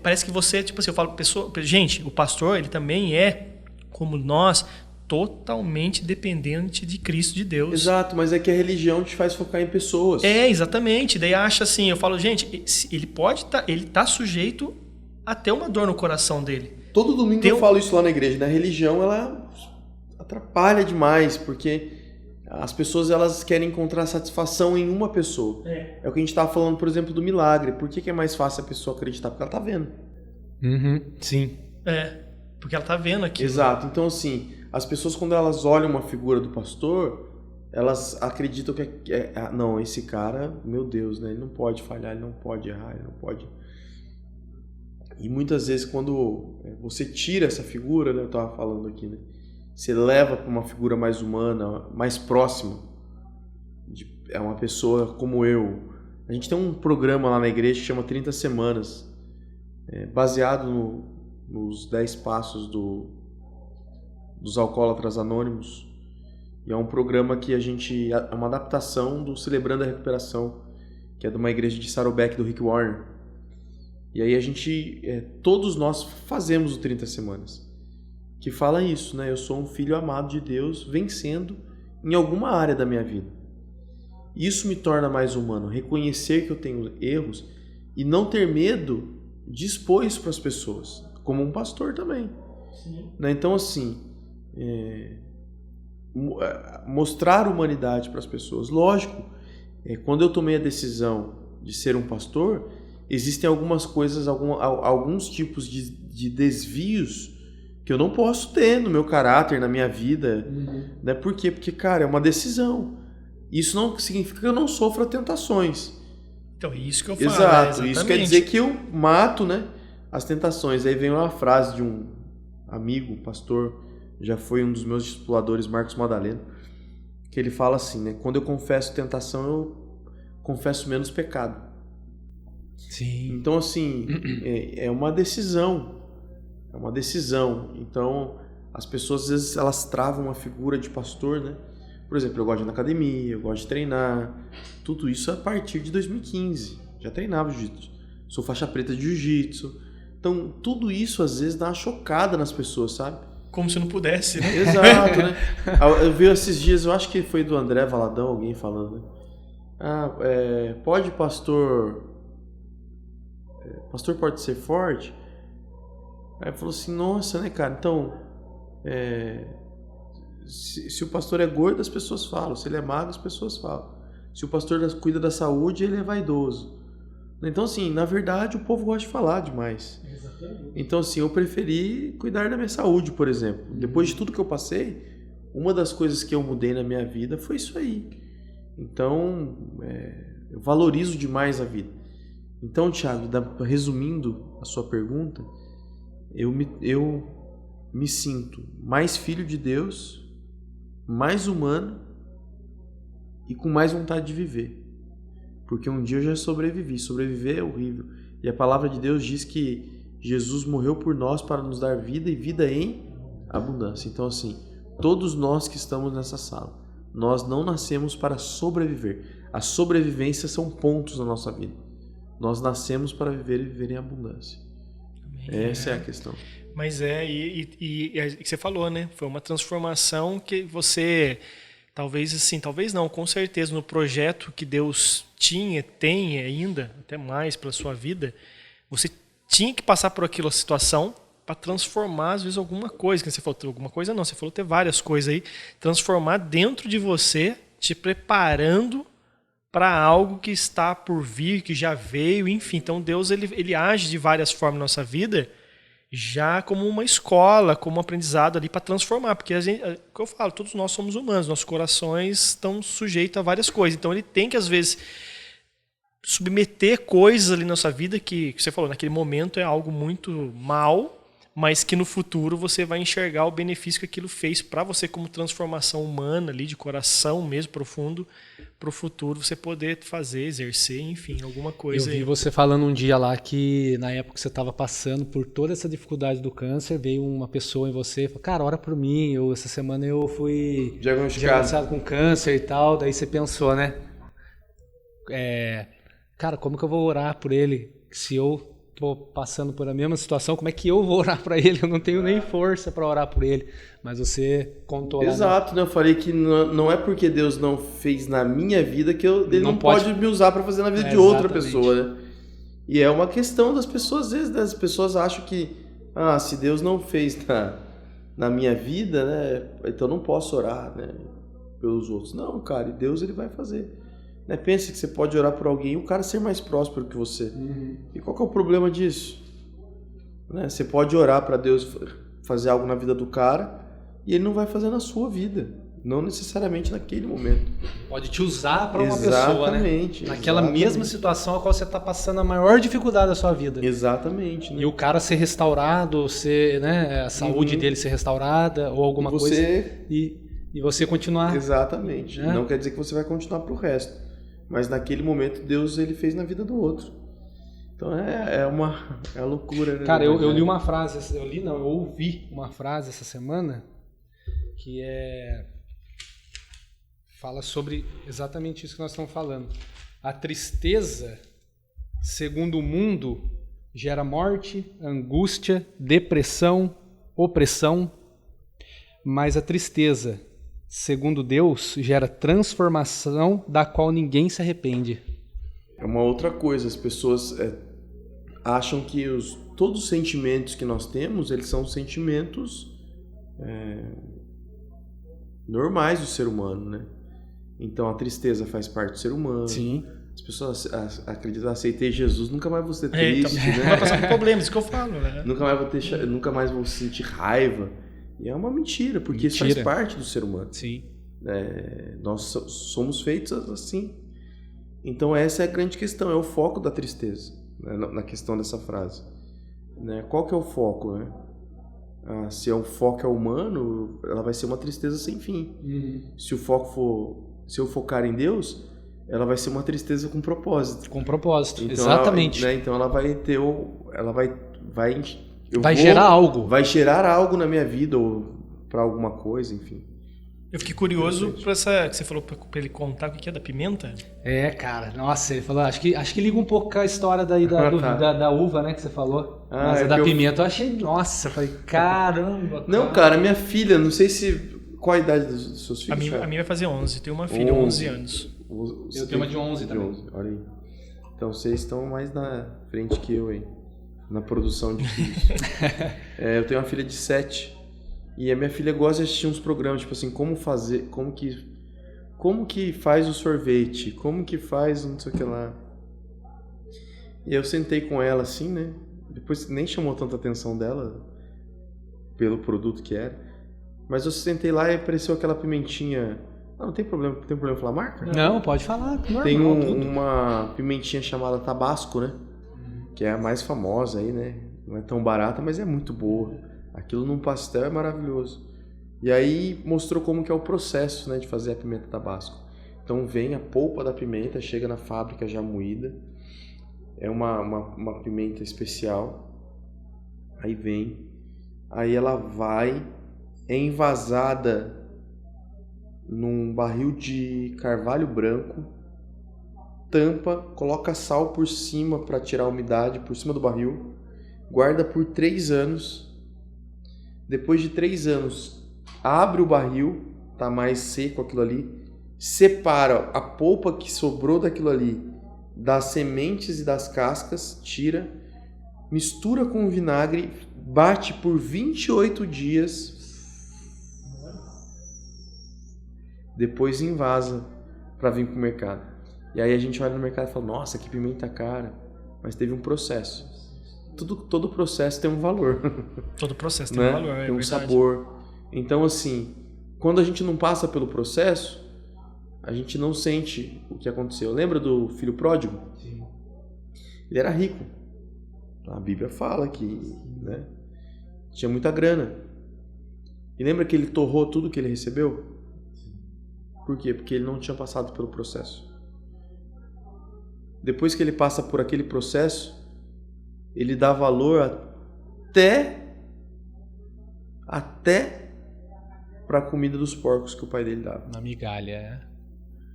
Parece que você, tipo assim, eu falo, gente, o pastor, ele também é como nós, totalmente dependente de Cristo, de Deus. Exato, mas é que a religião te faz focar em pessoas. Exatamente. Daí acha assim, eu falo, gente, ele tá sujeito a ter uma dor no coração dele. Todo domingo eu falo isso lá na igreja, né? A religião, ela atrapalha demais, porque as pessoas, elas querem encontrar satisfação em uma pessoa. É o que a gente estava falando, por exemplo, do milagre. Por que é mais fácil a pessoa acreditar? Porque ela tá vendo. Sim. Porque ela tá vendo aqui. Exato. Então, assim, as pessoas, quando elas olham uma figura do pastor, elas acreditam que não, esse cara, meu Deus, né? Ele não pode falhar, ele não pode errar, ele não pode... E muitas vezes, quando você tira essa figura, né? Eu estava falando aqui, né? Você leva para uma figura mais humana, mais próxima. É uma pessoa como eu. A gente tem um programa lá na igreja que chama 30 Semanas, baseado nos 10 passos dos Alcoólatras Anônimos. E é um programa que é uma adaptação do Celebrando a Recuperação, que é de uma igreja de Saddleback, do Rick Warren. E aí todos nós fazemos o 30 Semanas, que fala isso, né? Eu sou um filho amado de Deus, vencendo em alguma área da minha vida. Isso me torna mais humano, reconhecer que eu tenho erros e não ter medo de expor isso para as pessoas, como um pastor também. Né? Então, assim, mostrar humanidade para as pessoas. Lógico, quando eu tomei a decisão de ser um pastor, existem algumas coisas, alguns tipos de desvios que eu não posso ter no meu caráter, na minha vida. Né? Por quê? Porque, cara, é uma decisão. Isso não significa que eu não sofra tentações. Então, é isso que eu falo. Exato. Isso quer dizer que eu mato, né, as tentações. Aí vem uma frase de um amigo, um pastor, já foi um dos meus discipuladores, Marcos Madaleno, que ele fala assim, né? Quando eu confesso tentação, eu confesso menos pecado. Sim. Então, assim, é uma decisão. É uma decisão. Então, as pessoas, às vezes, elas travam a figura de pastor, né? Por exemplo, eu gosto de ir na academia, eu gosto de treinar. Tudo isso a partir de 2015. Já treinava jiu-jitsu. Sou faixa preta de jiu-jitsu. Então, tudo isso, às vezes, dá uma chocada nas pessoas, sabe? Como se não pudesse, né? Exato, né? Eu vi esses dias, eu acho que foi do André Valadão, alguém falando, né? Pode pastor pode ser forte? Aí falou assim, nossa, né, cara? Então, se o pastor é gordo, as pessoas falam. Se ele é magro, as pessoas falam. Se o pastor cuida da saúde, ele é vaidoso. Então, assim, na verdade, o povo gosta de falar demais. Exatamente. Então, assim, eu preferi cuidar da minha saúde, por exemplo. Depois de tudo que eu passei, uma das coisas que eu mudei na minha vida foi isso aí. Então, eu valorizo demais a vida. Então, Thiago, resumindo a sua pergunta, eu me sinto mais filho de Deus, mais humano e com mais vontade de viver. Porque um dia eu já sobrevivi. Sobreviver é horrível. E a palavra de Deus diz que Jesus morreu por nós para nos dar vida e vida em abundância. Então, assim, todos nós que estamos nessa sala, nós não nascemos para sobreviver. A sobrevivência são pontos na nossa vida. Nós nascemos para viver e viver em abundância. Amém. Essa é a questão. Mas e que você falou, né? Foi uma transformação que você... Talvez não, com certeza no projeto que Deus tem ainda, até mais pela sua vida, você tinha que passar por aquela situação para transformar, às vezes, alguma coisa. Que você falou, alguma coisa não, você falou ter várias coisas aí, transformar dentro de você, te preparando para algo que está por vir, que já veio, enfim. Então Deus ele age de várias formas na nossa vida, já como uma escola, como um aprendizado ali para transformar, porque o que eu falo, todos nós somos humanos, nossos corações estão sujeitos a várias coisas, então ele tem que às vezes submeter coisas ali na nossa vida que você falou, naquele momento é algo muito mal, mas que no futuro você vai enxergar o benefício que aquilo fez para você como transformação humana ali, de coração mesmo, profundo, para o futuro você poder fazer, exercer, enfim, alguma coisa. Eu vi você falando um dia lá que na época que você estava passando por toda essa dificuldade do câncer, veio uma pessoa em você e falou, cara, ora por mim, essa semana eu fui diagnosticado com câncer e tal, daí você pensou, né? Cara, como que eu vou orar por ele se eu estou passando por a mesma situação, como é que eu vou orar para ele? Eu não tenho nem força para orar por ele. Mas você contou lá. Exato, né? Eu falei que não é porque Deus não fez na minha vida que ele não pode me usar para fazer na vida de outra pessoa, né? E é uma questão das pessoas, às vezes, né? As pessoas acham que se Deus não fez na minha vida, né? Então não posso orar, né? Pelos outros. Não, cara, e Deus ele vai fazer. Né? Pensa que você pode orar por alguém e o cara ser mais próspero que você. E qual que é o problema disso? Né? Você pode orar para Deus fazer algo na vida do cara e ele não vai fazer na sua vida. Não necessariamente naquele momento. Pode te usar para uma pessoa, né? Naquela mesma situação a qual você está passando a maior dificuldade da sua vida. Exatamente. Né? E o cara ser restaurado, a saúde dele ser restaurada ou alguma coisa. E você continuar. Exatamente. Não quer dizer que você vai continuar pro resto. Mas naquele momento Deus ele fez na vida do outro. Então é uma loucura, né? Cara, eu li uma frase, eu ouvi uma frase essa semana que fala sobre exatamente isso que nós estamos falando. A tristeza, segundo o mundo, gera morte, angústia, depressão, opressão, mas a tristeza, segundo Deus, gera transformação da qual ninguém se arrepende. É uma outra coisa, as pessoas acham que todos os sentimentos que nós temos, eles são sentimentos normais do ser humano, né? Então a tristeza faz parte do ser humano, sim. As pessoas acreditam, aceitei Jesus, nunca mais vou ser triste, Então, né? vai passar por problemas, isso que eu falo, né? Nunca mais vou sentir raiva. E é uma mentira, porque isso faz parte do ser humano. Sim. Nós somos feitos assim. Então essa é a grande questão, é o foco da tristeza, né? Na questão dessa frase. Né? Qual que é o foco, né? Se o foco é humano, ela vai ser uma tristeza sem fim. Se eu focar em Deus, ela vai ser uma tristeza com propósito. Com propósito, Então, exatamente. Então ela vai ter Gerar algo. Vai gerar algo na minha vida ou para alguma coisa, enfim. Eu fiquei curioso que você falou pra ele contar o que é da pimenta. Cara, nossa, ele falou, acho que liga um pouco com a história da uva, né, que você falou. Mas a da pimenta eu achei, nossa, eu falei, caramba. Não, cara, minha filha, não sei qual a idade dos seus filhos. A minha vai fazer 11, tem uma filha, 11 anos. Eu tenho uma de 11 também. 11, olha aí. Então vocês estão mais na frente que eu aí, na produção de filhos. Eu tenho uma filha de 7. E a minha filha gosta de assistir uns programas, tipo assim, como que faz o sorvete, como que faz não sei o que lá. E eu sentei com ela assim, né? Depois nem chamou tanta atenção dela pelo produto que era. Mas eu sentei lá e apareceu aquela pimentinha. Não tem problema. Tem problema falar marca? Não, pode falar. Normal, tem uma pimentinha chamada Tabasco, né? Que é a mais famosa aí, né? Não é tão barata, mas é muito boa. Aquilo num pastel é maravilhoso. E aí mostrou como que é o processo, né, de fazer a pimenta Tabasco. Então vem a polpa da pimenta, chega na fábrica já moída. É uma pimenta especial. Aí ela é envasada num barril de carvalho branco, tampa, coloca sal por cima para tirar a umidade por cima do barril, guarda por 3 anos. Depois de 3 anos, abre o barril, tá mais seco aquilo ali, separa a polpa que sobrou daquilo ali das sementes e das cascas, tira, mistura com o vinagre, bate por 28 dias, depois invasa para vir pro mercado. E aí a gente olha no mercado e fala, nossa, que pimenta cara, mas teve um processo. Todo processo tem um valor. Todo processo tem né? um valor, tem um sabor. Então, assim, quando a gente não passa pelo processo, a gente não sente o que aconteceu. Lembra do filho pródigo? Sim. Ele era rico. A Bíblia fala que, né, tinha muita grana. E lembra que ele torrou tudo que ele recebeu? Por quê? Porque ele não tinha passado pelo processo. Depois que ele passa por aquele processo, ele dá valor até para a comida dos porcos que o pai dele dava. Na migalha,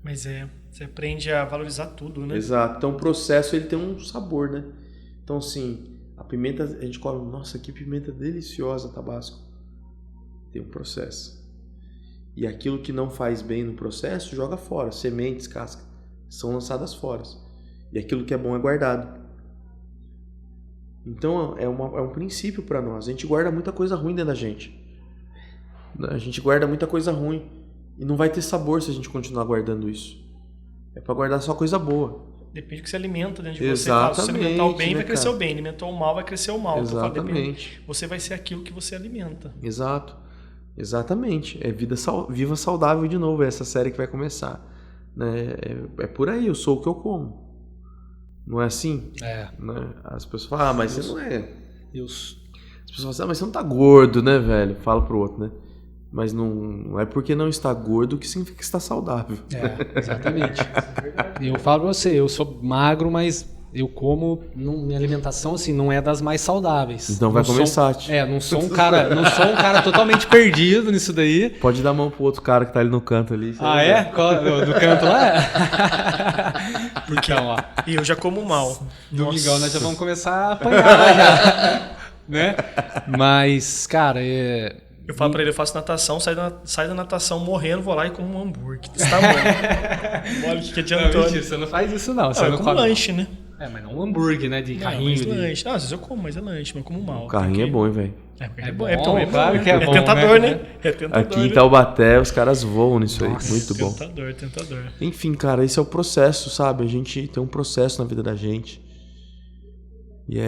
Mas você aprende a valorizar tudo, né? Exato. Então o processo ele tem um sabor, né? Então assim, a pimenta, a gente come, nossa, que pimenta deliciosa, Tabasco. Tem um processo. E aquilo que não faz bem no processo, joga fora. Sementes, casca, são lançadas fora. E aquilo que é bom é guardado. Então é um princípio para nós. A gente guarda muita coisa ruim dentro da gente. A gente guarda muita coisa ruim. E não vai ter sabor se a gente continuar guardando isso. É para guardar só coisa boa. Depende do que você alimenta dentro de você. Exatamente, Se você alimentar o bem, né, vai crescer cara? o bem. Alimentou o mal, vai crescer o mal. Exatamente. Você vai ser aquilo que você alimenta. Exato. Exatamente. Viva saudável de novo. É essa série que vai começar. Né? É por aí. Eu sou o que eu como. Não é assim? Né? As pessoas falam, mas você não é. As pessoas falam, mas você não tá gordo, né, velho? Fala pro outro, né? Mas não é porque não está gordo que significa que está saudável. Exatamente. Eu falo pra você, eu sou magro, mas eu como, minha alimentação assim, não é das mais saudáveis. Então vai começar. Não sou um cara totalmente perdido nisso daí. Pode dar a mão pro outro cara que tá ali no canto ali. É? Do canto lá? Então, ó. E eu já como mal. Domingão nós já vamos começar a apanhar já. Né? Mas, cara, eu falo pra ele, eu faço natação, saio da natação morrendo, vou lá e como um hambúrguer. Desse tamanho. Olha o que adiantou. Não, mentira, você não faz isso não. Você Eu não como come lanche, né? Mas não um hambúrguer, né? De Não, carrinho. mas lanche. Às vezes eu como, mas é lanche, mas eu como mal. O carrinho é bom, hein, velho? É bom, bom, claro que é bom, tentador, né? né? É tentador. Aqui em né? Taubaté os caras voam nisso aí. Nossa, Muito bom. Tentador. Enfim, cara, esse é o processo, sabe? A gente tem um processo na vida da gente. E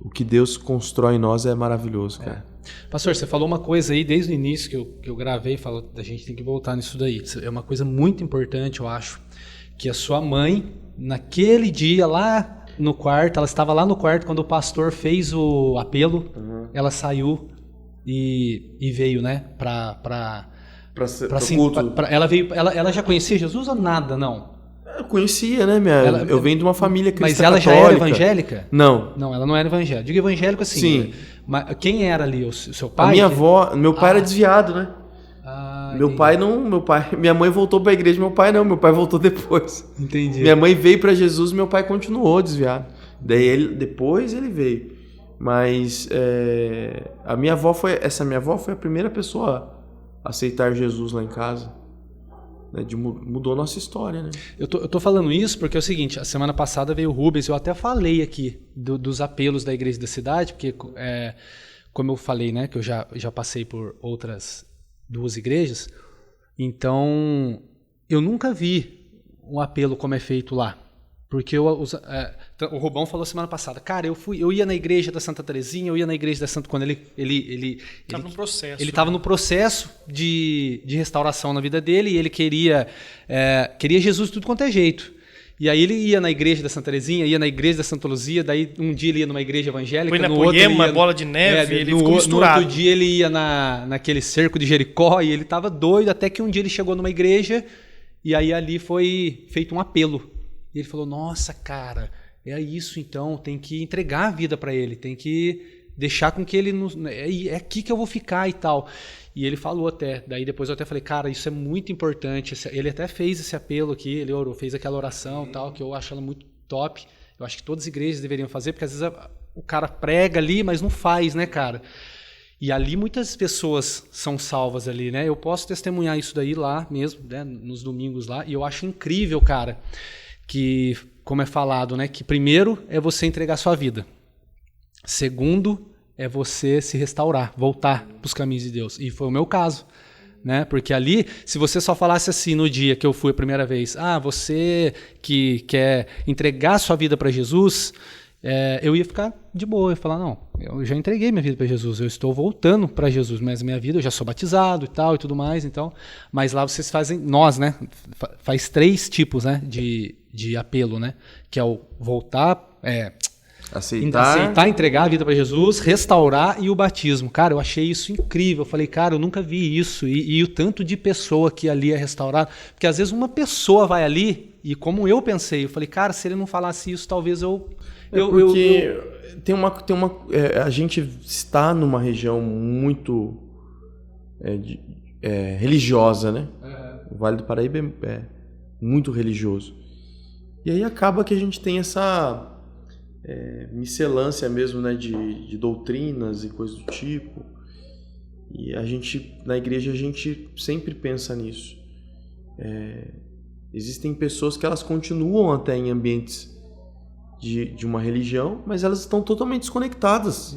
o que Deus constrói em nós é maravilhoso, cara. Pastor, você falou uma coisa aí desde o início que eu gravei, falou da gente tem que voltar nisso daí. É uma coisa muito importante, eu acho, que a sua mãe, naquele dia lá no quarto, ela estava lá no quarto quando o pastor fez o apelo, ela saiu e veio, né, pra culto. ela já conhecia Jesus ou nada, não? Eu conhecia, né, eu venho de uma família cristã Mas ela católica. já era evangélica? Não. Não, ela não era evangélica. Digo evangélico assim. Sim. Mas quem era ali? O seu pai? A minha avó, meu pai era desviado, né? Entendi. Minha mãe voltou pra igreja, meu pai não, voltou depois. Entendi. Minha mãe veio pra Jesus, meu pai continuou desviado. Depois ele veio. Mas essa minha avó foi a primeira pessoa a aceitar Jesus lá em casa. Mudou a nossa história, né? Eu tô falando isso porque é o seguinte, a semana passada veio o Rubens, eu até falei aqui dos apelos da igreja da cidade, porque como eu falei, né, que eu já passei por outras 2 igrejas, então eu nunca vi um apelo como é feito lá. Porque o Rubão falou semana passada, cara, eu ia na igreja da Santa Terezinha, eu ia na igreja da Santa... Quando ele estava no processo. Ele estava no processo de restauração na vida dele e ele queria Jesus de tudo quanto é jeito. E aí ele ia na igreja da Santa Terezinha, ia na igreja da Santa Luzia, daí um dia ele ia numa igreja evangélica, foi na no outro ele ia, bola de neve, ele ficou misturado. No outro dia ele ia naquele cerco de Jericó e ele estava doido, até que um dia ele chegou numa igreja e aí ali foi feito um apelo. E ele falou, nossa, cara, é isso então, tem que entregar a vida para ele, tem que deixar com que ele... É aqui que eu vou ficar e tal. E ele falou até, daí depois eu até falei, cara, isso é muito importante. Ele até fez esse apelo aqui, ele orou, fez aquela oração e tal, que eu acho ela muito top. Eu acho que todas as igrejas deveriam fazer, porque às vezes o cara prega ali, mas não faz, né, cara? E ali muitas pessoas são salvas ali, né? Eu posso testemunhar isso daí lá mesmo, né, nos domingos lá, e eu acho incrível, cara, que, como é falado, né, que primeiro é você entregar sua vida. Segundo é você se restaurar, voltar para os caminhos de Deus. E foi o meu caso, né? Porque ali, se você só falasse assim no dia que eu fui a primeira vez, você que quer entregar sua vida para Jesus, eu ia ficar de boa, eu ia falar, não, eu já entreguei minha vida para Jesus, eu estou voltando para Jesus, mas minha vida, eu já sou batizado e tal e tudo mais, então, mas lá vocês fazem, nós, né, faz 3 tipos, né, de apelo, né, que é o voltar, aceitar, entregar a vida para Jesus, restaurar e o batismo. Cara, eu achei isso incrível. Eu falei, cara, eu nunca vi isso. E o tanto de pessoa que ali é restaurada. Porque às vezes uma pessoa vai ali, e como eu pensei, eu falei, cara, se ele não falasse isso, talvez a gente está numa região muito religiosa, né? O Vale do Paraíba é muito religioso. E aí acaba que a gente tem essa miscelância mesmo, né, de doutrinas e coisas do tipo. E na igreja, a gente sempre pensa nisso. Existem pessoas que elas continuam até em ambientes de uma religião, mas elas estão totalmente desconectadas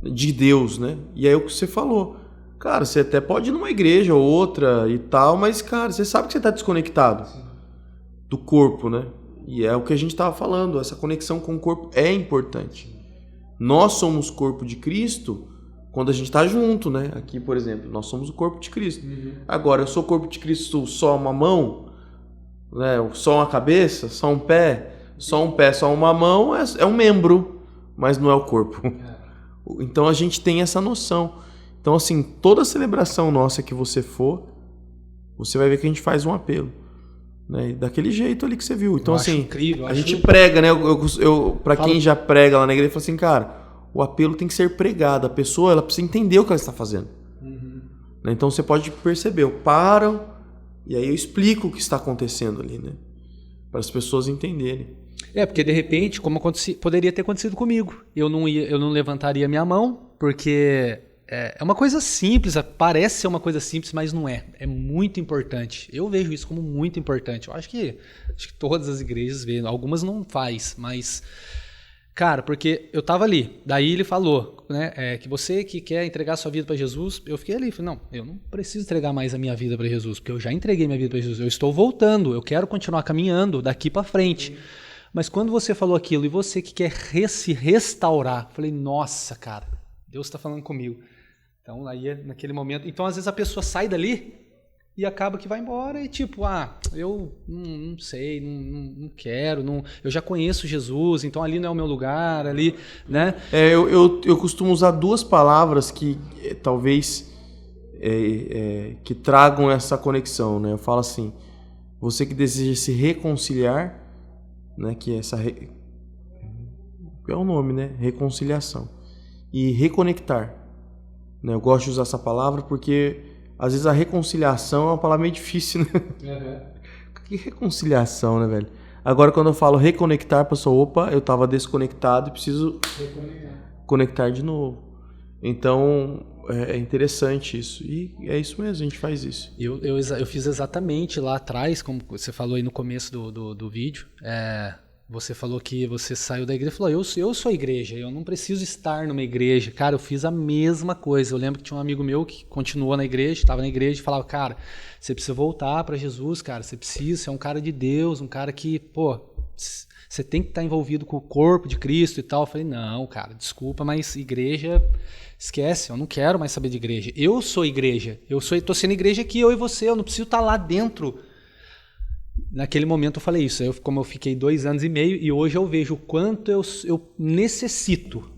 de Deus, né? E aí é o que você falou. Cara, você até pode ir numa igreja ou outra e tal, mas, cara, você sabe que você está desconectado do corpo, né? E é o que a gente estava falando, essa conexão com o corpo é importante. Nós somos corpo de Cristo quando a gente está junto, né? Aqui, por exemplo, nós somos o corpo de Cristo. Agora, eu sou corpo de Cristo só uma mão, né? Só uma cabeça, só um pé, só uma mão, é um membro, mas não é o corpo. Então a gente tem essa noção. Então, assim, toda celebração nossa que você for, você vai ver que a gente faz um apelo. Né? Daquele jeito ali que você viu. Então, assim, incrível, a gente prega, né? Para quem já prega lá na igreja, fala assim, cara, o apelo tem que ser pregado. A pessoa, ela precisa entender o que ela está fazendo. Né? Então, você pode perceber, eu paro e aí eu explico o que está acontecendo ali, né? Para as pessoas entenderem. Porque de repente, poderia ter acontecido comigo. Eu não levantaria minha mão, porque é uma coisa simples, parece ser uma coisa simples, mas não é. É muito importante. Eu vejo isso como muito importante. Eu acho que todas as igrejas veem, algumas não faz, mas... Cara, porque eu tava ali, daí ele falou, né, que você que quer entregar sua vida para Jesus, eu fiquei ali, falei, não, eu não preciso entregar mais a minha vida para Jesus, porque eu já entreguei minha vida para Jesus, eu estou voltando, eu quero continuar caminhando daqui para frente. Mas quando você falou aquilo, e você que quer se restaurar, eu falei, nossa, cara, Deus está falando comigo. Então, aí naquele momento, então às vezes a pessoa sai dali e acaba que vai embora e tipo, eu não sei, não quero, eu já conheço Jesus, então ali não é o meu lugar, ali, né? Eu costumo usar duas palavras que talvez que tragam essa conexão, né? Eu falo assim, você que deseja se reconciliar, né? Que é o nome, né? Reconciliação. E reconectar. Né? Eu gosto de usar essa palavra porque às vezes a reconciliação é uma palavra meio difícil, né? Uhum. Que reconciliação, né, velho? Agora, quando eu falo reconectar, a pessoa, opa, eu estava desconectado e preciso conectar de novo. Então, é interessante isso. E é isso mesmo, a gente faz isso. Eu fiz exatamente lá atrás, como você falou aí no começo do vídeo. Você falou que você saiu da igreja e falou, eu sou igreja, eu não preciso estar numa igreja. Cara, eu fiz a mesma coisa. Eu lembro que tinha um amigo meu que continuou na igreja, estava na igreja e falava, cara, você precisa voltar para Jesus, cara, você é um cara de Deus, um cara que, você tem que estar envolvido com o corpo de Cristo e tal. Eu falei, não, cara, desculpa, mas igreja, esquece, eu não quero mais saber de igreja. Eu sou igreja, tô sendo igreja aqui, eu e você, eu não preciso estar lá dentro. Naquele momento eu falei isso, como eu fiquei 2 anos e meio e hoje eu vejo o quanto eu necessito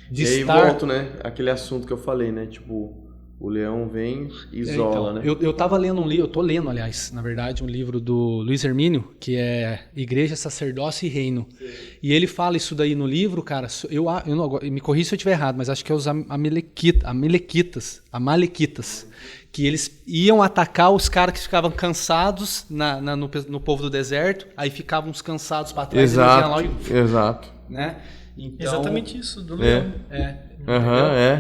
de estar... E aí volto, né, aquele assunto que eu falei, né, tipo, o leão vem e isola, né? Eu tava lendo um livro, eu tô lendo, aliás, na verdade, um livro do Luiz Hermínio, que é Igreja, Sacerdócio e Reino. Sim. E ele fala isso daí no livro, cara, eu não, me corrija se eu estiver errado, mas acho que é os Amalequitas, que eles iam atacar os caras que ficavam cansados no povo do deserto, aí ficavam uns cansados para trás. Exato. Né? Então, exatamente isso, do leão.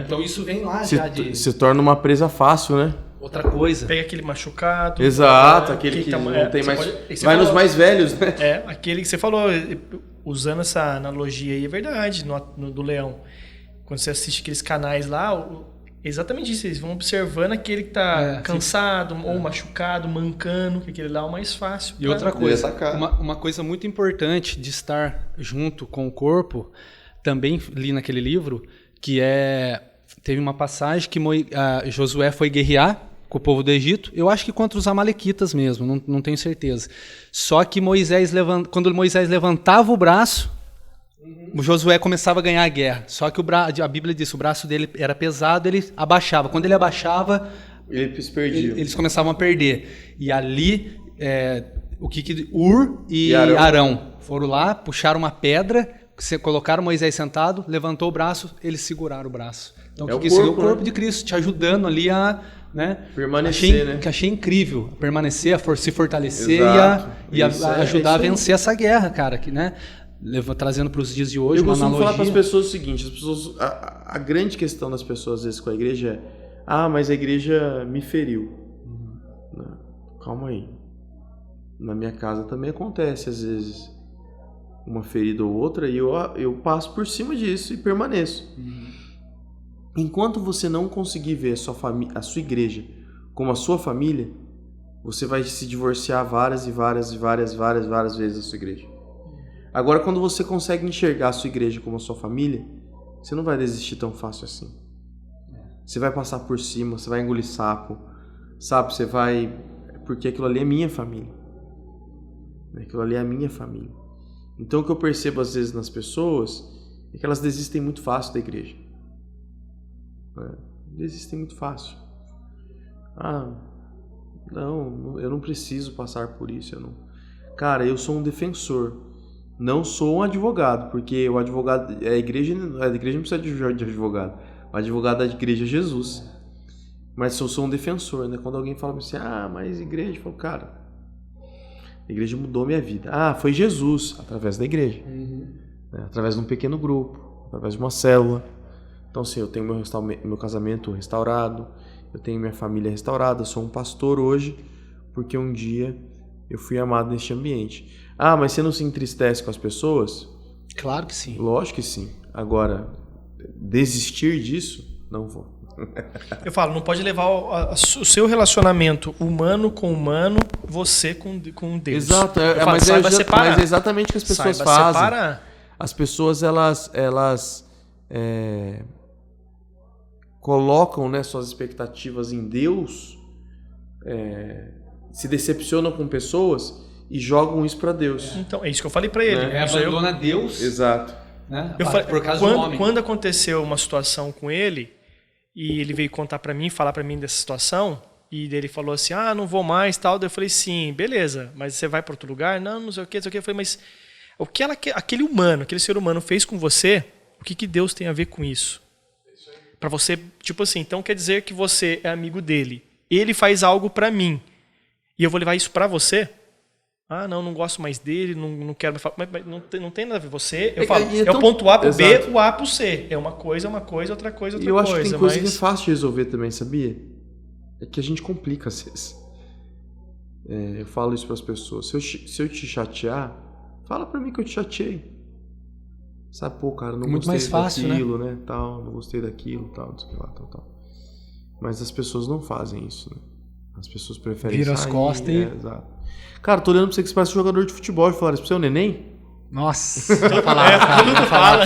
Então isso vem lá se torna uma presa fácil, né? Outra coisa. Pega aquele machucado. Exato, aquele que não tem mais... Vai nos mais velhos, né? Aquele que você falou, usando essa analogia aí, é verdade, do leão. Quando você assiste aqueles canais lá... Exatamente isso, eles vão observando aquele que está cansado ou machucado, mancando, que aquele lá é o mais fácil. E outra coisa, uma coisa muito importante de estar junto com o corpo, também li naquele livro, que teve uma passagem que Josué foi guerrear com o povo do Egito, eu acho que contra os amalequitas mesmo, não tenho certeza. Só que quando Moisés levantava o braço, o Josué começava a ganhar a guerra. Só que a Bíblia diz que o braço dele era pesado, ele abaixava. Quando ele abaixava, eles começavam a perder. E ali, Ur e Arão foram lá, puxaram uma pedra, colocaram Moisés sentado, levantou o braço, eles seguraram o braço. Então, o corpo de Cristo te ajudando ali a... Né? Permanecer, que achei incrível, permanecer, se fortalecer e ajudar a vencer essa guerra, cara, que, né? Trazendo para os dias de hoje uma analogia. Eu costumo falar para as pessoas o seguinte, a grande questão das pessoas às vezes com a igreja é, mas a igreja me feriu. Não, calma aí. Na minha casa também acontece às vezes uma ferida ou outra e eu passo por cima disso e permaneço. Enquanto você não conseguir ver a sua igreja como a sua família, você vai se divorciar várias vezes da sua igreja. Agora, quando você consegue enxergar a sua igreja como a sua família, você não vai desistir tão fácil assim. Você vai passar por cima, você vai engolir sapo, sabe? Você vai... Porque aquilo ali é minha família. Aquilo ali é a minha família. Então, o que eu percebo às vezes nas pessoas é que elas desistem muito fácil da igreja. Desistem muito fácil. Não, eu não preciso passar por isso. Cara, eu sou um defensor. Não sou um advogado, porque o advogado, a igreja não precisa de advogado. O advogado da igreja é Jesus. Mas eu sou um defensor, né? Quando alguém fala assim, mas igreja, eu falo, cara, a igreja mudou minha vida. Foi Jesus, através da igreja. Né? Através de um pequeno grupo, através de uma célula, Então, assim, eu tenho meu casamento restaurado, eu tenho minha família restaurada, sou um pastor hoje, porque um dia eu fui amado neste ambiente. Ah, mas você não se entristece com as pessoas? Claro que sim. Lógico que sim. Agora, desistir disso, não vou. Eu falo, não pode levar o seu relacionamento humano com humano, você com Deus. Exato, mas é exatamente o que as pessoas fazem. Separar. As pessoas, elas colocam, né, suas expectativas em Deus, se decepcionam com pessoas e jogam isso para Deus. Então, é isso que eu falei para ele. Abandona Deus. Exato. Né? Eu falei, por causa do homem. Quando aconteceu uma situação com ele, e ele veio contar para mim, falar para mim dessa situação, e ele falou assim, não vou mais, tal. Daí eu falei, sim, beleza, mas você vai para outro lugar? Não sei o que, não sei o que. Eu falei, mas o que aquele ser humano fez com você, o que Deus tem a ver com isso? Para você, tipo assim, então quer dizer que você é amigo dele, ele faz algo para mim, e eu vou levar isso para você? Não gosto mais dele, não quero mais falar. Mas não tem nada a ver. Você, eu falo, é o ponto A pro B, o A pro C. É uma coisa, outra coisa, outra coisa. E eu acho que tem coisa que é fácil de resolver também, sabia? É que a gente complica às vezes. Eu falo isso para as pessoas. Se eu te chatear, fala para mim que eu te chateei. Sabe, pô, cara, não muito gostei mais fácil, daquilo, né? Tal, não gostei daquilo, tal, não sei o que lá, tal. Mas as pessoas não fazem isso, né? As pessoas preferem vira as costas e... Exato. Cara, tô olhando pra você que você parece um jogador de futebol. Falaram isso pra você, é o neném? Nossa, eu falava.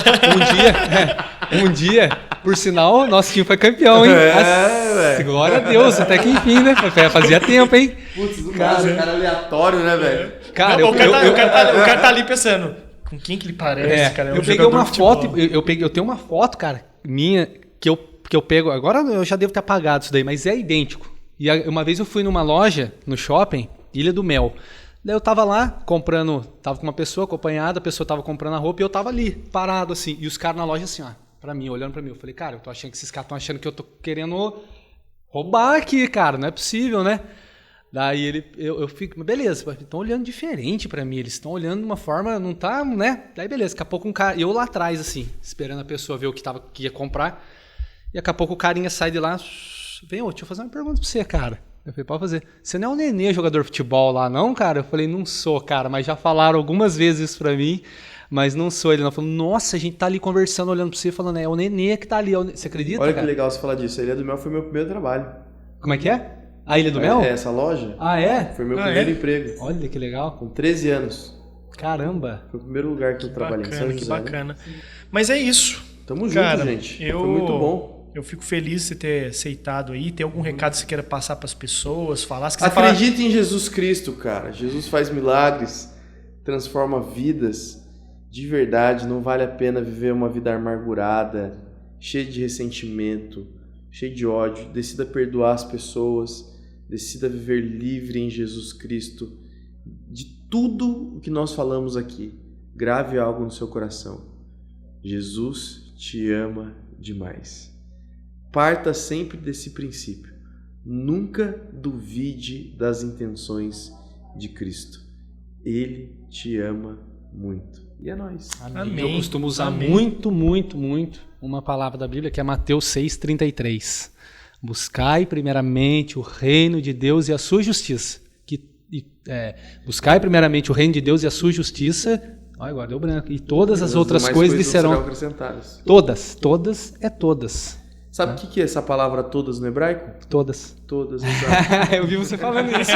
Um dia, por sinal, nosso time foi campeão, hein? Velho. Glória a Deus, até que enfim, né? Fazia tempo, hein? Putz, do cara aleatório, né, velho? Cara, o cara tá ali pensando, com quem que ele parece, cara? Eu peguei uma foto, eu tenho uma foto, cara, minha, que eu pego, agora eu já devo ter apagado isso daí, mas é idêntico. E uma vez eu fui numa loja, no shopping, Ilha do Mel. Daí eu tava lá, tava com uma pessoa acompanhada, a pessoa tava comprando a roupa e eu tava ali, parado assim. E os caras na loja assim, olhando pra mim. Eu falei, cara, eu tô achando que esses caras estão achando que eu tô querendo roubar aqui, cara, não é possível, né? Daí eu fico, beleza, estão olhando diferente pra mim, eles estão olhando de uma forma, não tá, né? Daí beleza, daqui a pouco um cara, eu lá atrás assim, esperando a pessoa ver o que ia comprar. E daqui a pouco o carinha sai de lá, vem, deixa eu fazer uma pergunta pra você, cara. Eu falei, pode fazer. Você não é o Nenê, jogador de futebol lá, não, cara? Eu falei, não sou, cara, mas já falaram algumas vezes isso pra mim, mas não sou. Ele não falou, nossa, a gente tá ali conversando, olhando pra você, falando, é o Nenê que tá ali. Você acredita, Olha cara? que legal você falar disso. A Ilha do Mel foi meu primeiro trabalho. Como é que é? A Ilha do Mel? Essa loja. Ah, é? Foi meu primeiro emprego. Olha que legal. Com 13 anos. Caramba. Foi o primeiro lugar que eu trabalhei. Bacana, que bacana. Mas é isso. Tamo junto, cara, gente. Foi muito bom. Eu fico feliz de você ter aceitado aí. Tem algum recado que você queira passar para as pessoas? Falar? Acredite em Jesus Cristo, cara. Jesus faz milagres, transforma vidas. De verdade, não vale a pena viver uma vida amargurada, cheia de ressentimento, cheia de ódio. Decida perdoar as pessoas. Decida viver livre em Jesus Cristo. De tudo o que nós falamos aqui, grave algo no seu coração. Jesus te ama demais. Parta sempre desse princípio. Nunca duvide das intenções de Cristo. Ele te ama muito. E é nóis. Amém. Eu costumo usar muito uma palavra da Bíblia que é Mateus 6,33. Buscai primeiramente o reino de Deus e a sua justiça. Buscai primeiramente o reino de Deus e a sua justiça. Olha, agora deu branco. E todas as outras coisas lhe serão acrescentadas. Todas é todas. Sabe o que é essa palavra todas no hebraico? Todas. Todas, exato. Eu vi você falando isso.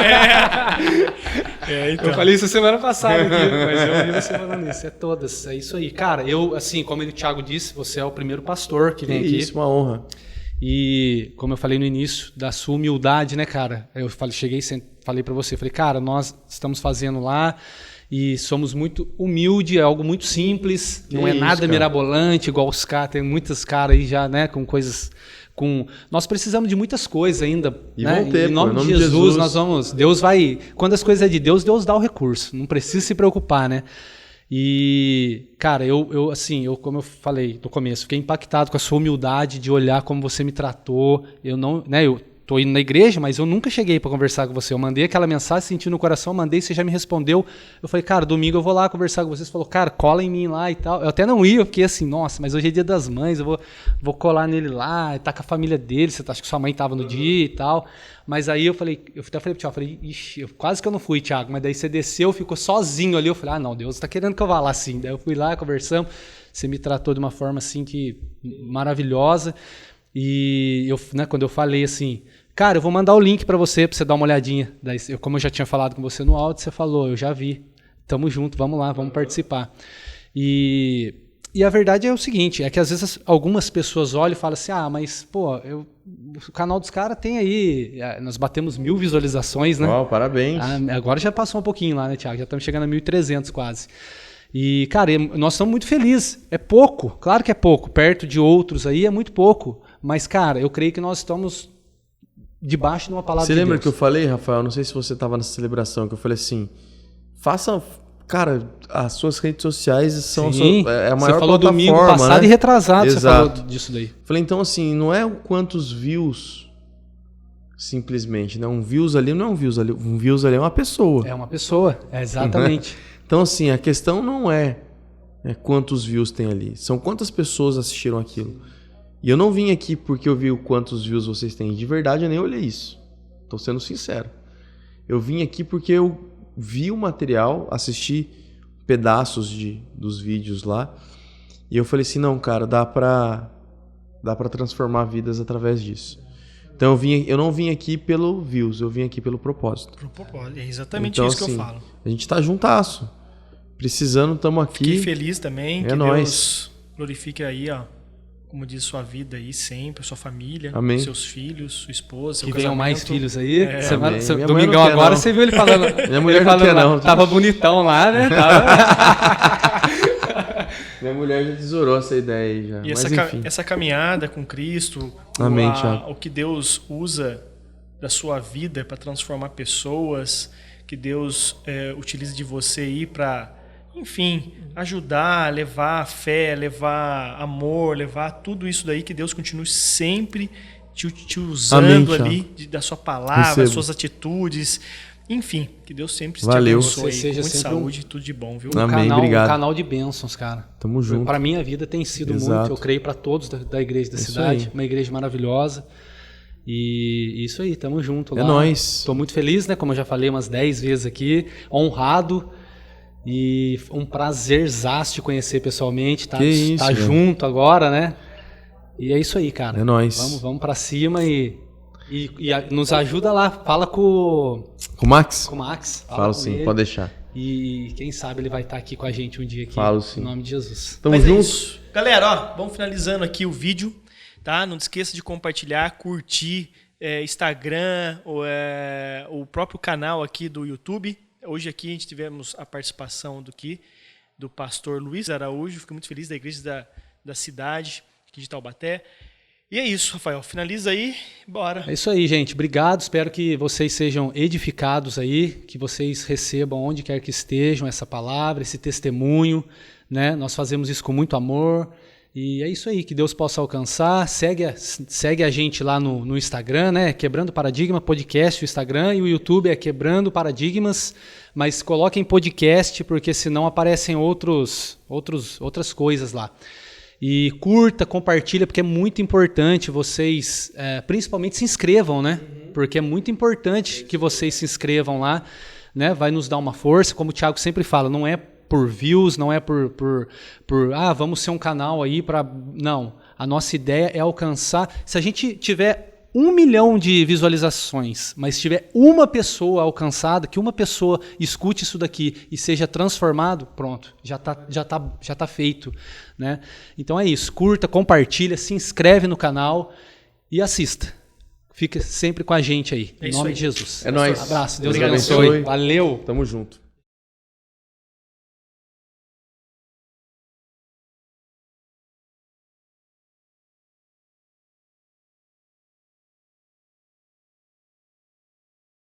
Então. Eu falei isso semana passada aqui, mas eu vi você falando isso. É todas, é isso aí. Cara, eu, assim, como o Thiago disse, você é o primeiro pastor que vem aqui. Isso, uma honra. E, como eu falei no início, da sua humildade, né, cara? Eu falei pra você, falei, cara, nós estamos fazendo lá e somos muito humildes, é algo muito simples, não é nada cara. Mirabolante, igual os caras, tem muitos caras aí já, né, com coisas... Nós precisamos de muitas coisas ainda. E né? vão ter, em nome de Jesus, nós vamos... Deus vai... Quando as coisas é de Deus, Deus dá o recurso. Não precisa se preocupar, né? E, cara, eu como eu falei no começo, fiquei impactado com a sua humildade de olhar como você me tratou. Eu não, né? tô indo na igreja, mas eu nunca cheguei para conversar com você. Eu mandei aquela mensagem, senti no coração, mandei, você já me respondeu. Eu falei, cara, domingo eu vou lá conversar com você. Você falou, cara, cola em mim lá e tal. Eu até não ia, eu fiquei assim, nossa, mas hoje é dia das mães, eu vou colar nele lá, tá com a família dele, você acha que sua mãe tava no dia e tal. Mas aí eu até falei pro Thiago, ixi, quase que eu não fui, Thiago, mas daí você desceu, ficou sozinho ali. Eu falei, não, Deus tá querendo que eu vá lá sim. Daí eu fui lá, conversamos, você me tratou de uma forma assim que maravilhosa. E quando eu falei assim, cara, eu vou mandar o link para você dar uma olhadinha. Daí, como eu já tinha falado com você no áudio, você falou, eu já vi, tamo junto, vamos lá, vamos participar. E a verdade é o seguinte, é que às vezes algumas pessoas olham e falam assim, mas pô, o canal dos caras tem aí, nós batemos 1000 visualizações, né? Uau, parabéns. Agora já passou um pouquinho lá, né, Thiago? Já estamos chegando a 1.300 quase. E, cara, nós estamos muito felizes. É pouco, claro que é pouco. Perto de outros aí é muito pouco. Mas, cara, eu creio que nós estamos debaixo de uma palavra de Deus. Você lembra que eu falei, Rafael? Não sei se você estava nessa celebração, que eu falei assim, faça... Cara, as suas redes sociais são a maior plataforma. Você falou domingo passado, né? E retrasado. Exato. Você falou disso daí. Falei, então assim, não é quantos views simplesmente, né? Um views ali não é um views ali. Um views ali é uma pessoa. É uma pessoa, exatamente. Então assim, a questão não é quantos views tem ali. São quantas pessoas assistiram aquilo. E eu não vim aqui porque eu vi o quantos views vocês têm. De verdade, eu nem olhei isso. Tô sendo sincero. Eu vim aqui porque eu vi o material, assisti pedaços dos vídeos lá. E eu falei assim, não, cara, dá pra transformar vidas através disso. Então eu não vim aqui pelo views, eu vim aqui pelo propósito. É exatamente então, isso que assim, eu falo. A gente tá juntaço. Precisando, estamos aqui. Fiquei feliz também. É que nóis. Deus glorifique aí, ó. Como diz, sua vida aí sempre, sua família, Amém. seus filhos, sua esposa, seu que casamento. venham mais filhos aí. Domingão agora você viu ele falando. Minha mulher não quer não. Tava bonitão lá, né? Minha mulher já tesourou essa ideia aí já. E mas enfim. essa caminhada com Cristo, Amém, o que Deus usa da sua vida para transformar pessoas, que Deus utiliza de você aí para... Enfim, ajudar, levar fé, levar amor, levar tudo isso daí, que Deus continue sempre te usando. Amém, ali, da sua palavra, das suas atitudes. Enfim, que Deus sempre te abençoe. Seja com muita saúde e tudo de bom, viu? Amém, obrigado. Um canal de bênçãos, cara. Tamo junto. Para minha vida tem sido muito, eu creio para todos da igreja da cidade, uma igreja maravilhosa. E isso aí, tamo junto lá. É nóis. Tô muito feliz, né? Como eu já falei umas 10 vezes aqui, honrado. E um prazerzaço te conhecer pessoalmente, tá junto agora, né? E é isso aí, cara. É nóis. Vamos pra cima e nos ajuda lá. Fala com o Max? Com o Max. Falo sim, pode deixar. E quem sabe ele vai estar aqui com a gente um dia aqui. Falo sim. Em nome de Jesus. Tamo juntos. Galera, ó, vamos finalizando aqui o vídeo, tá? Não esqueça de compartilhar, curtir Instagram, o próprio canal aqui do YouTube. Hoje aqui a gente tivemos a participação do pastor Luiz Araújo. Fico muito feliz da igreja da cidade, aqui de Taubaté. E é isso, Rafael. Finaliza aí, bora. É isso aí, gente. Obrigado. Espero que vocês sejam edificados aí, que vocês recebam onde quer que estejam essa palavra, esse testemunho, né? Nós fazemos isso com muito amor. E é isso aí, que Deus possa alcançar. Segue a gente lá no Instagram, né? Quebrando Paradigma Podcast, o Instagram, e o YouTube é Quebrando Paradigmas, mas coloquem podcast, porque senão aparecem outras coisas lá. E curta, compartilha, porque é muito importante vocês, principalmente se inscrevam, né? Porque é muito importante que vocês se inscrevam lá, né? Vai nos dar uma força, como o Thiago sempre fala, não é por views, não é por vamos ser um canal aí para... Não, a nossa ideia é alcançar... Se a gente tiver 1 milhão de visualizações, mas tiver uma pessoa alcançada, que uma pessoa escute isso daqui e seja transformado, pronto, já tá feito, né? Então é isso, curta, compartilha, se inscreve no canal e assista. Fica sempre com a gente aí, em nome de Jesus. É nóis. Abraço, Deus abençoe. Valeu. Tamo junto.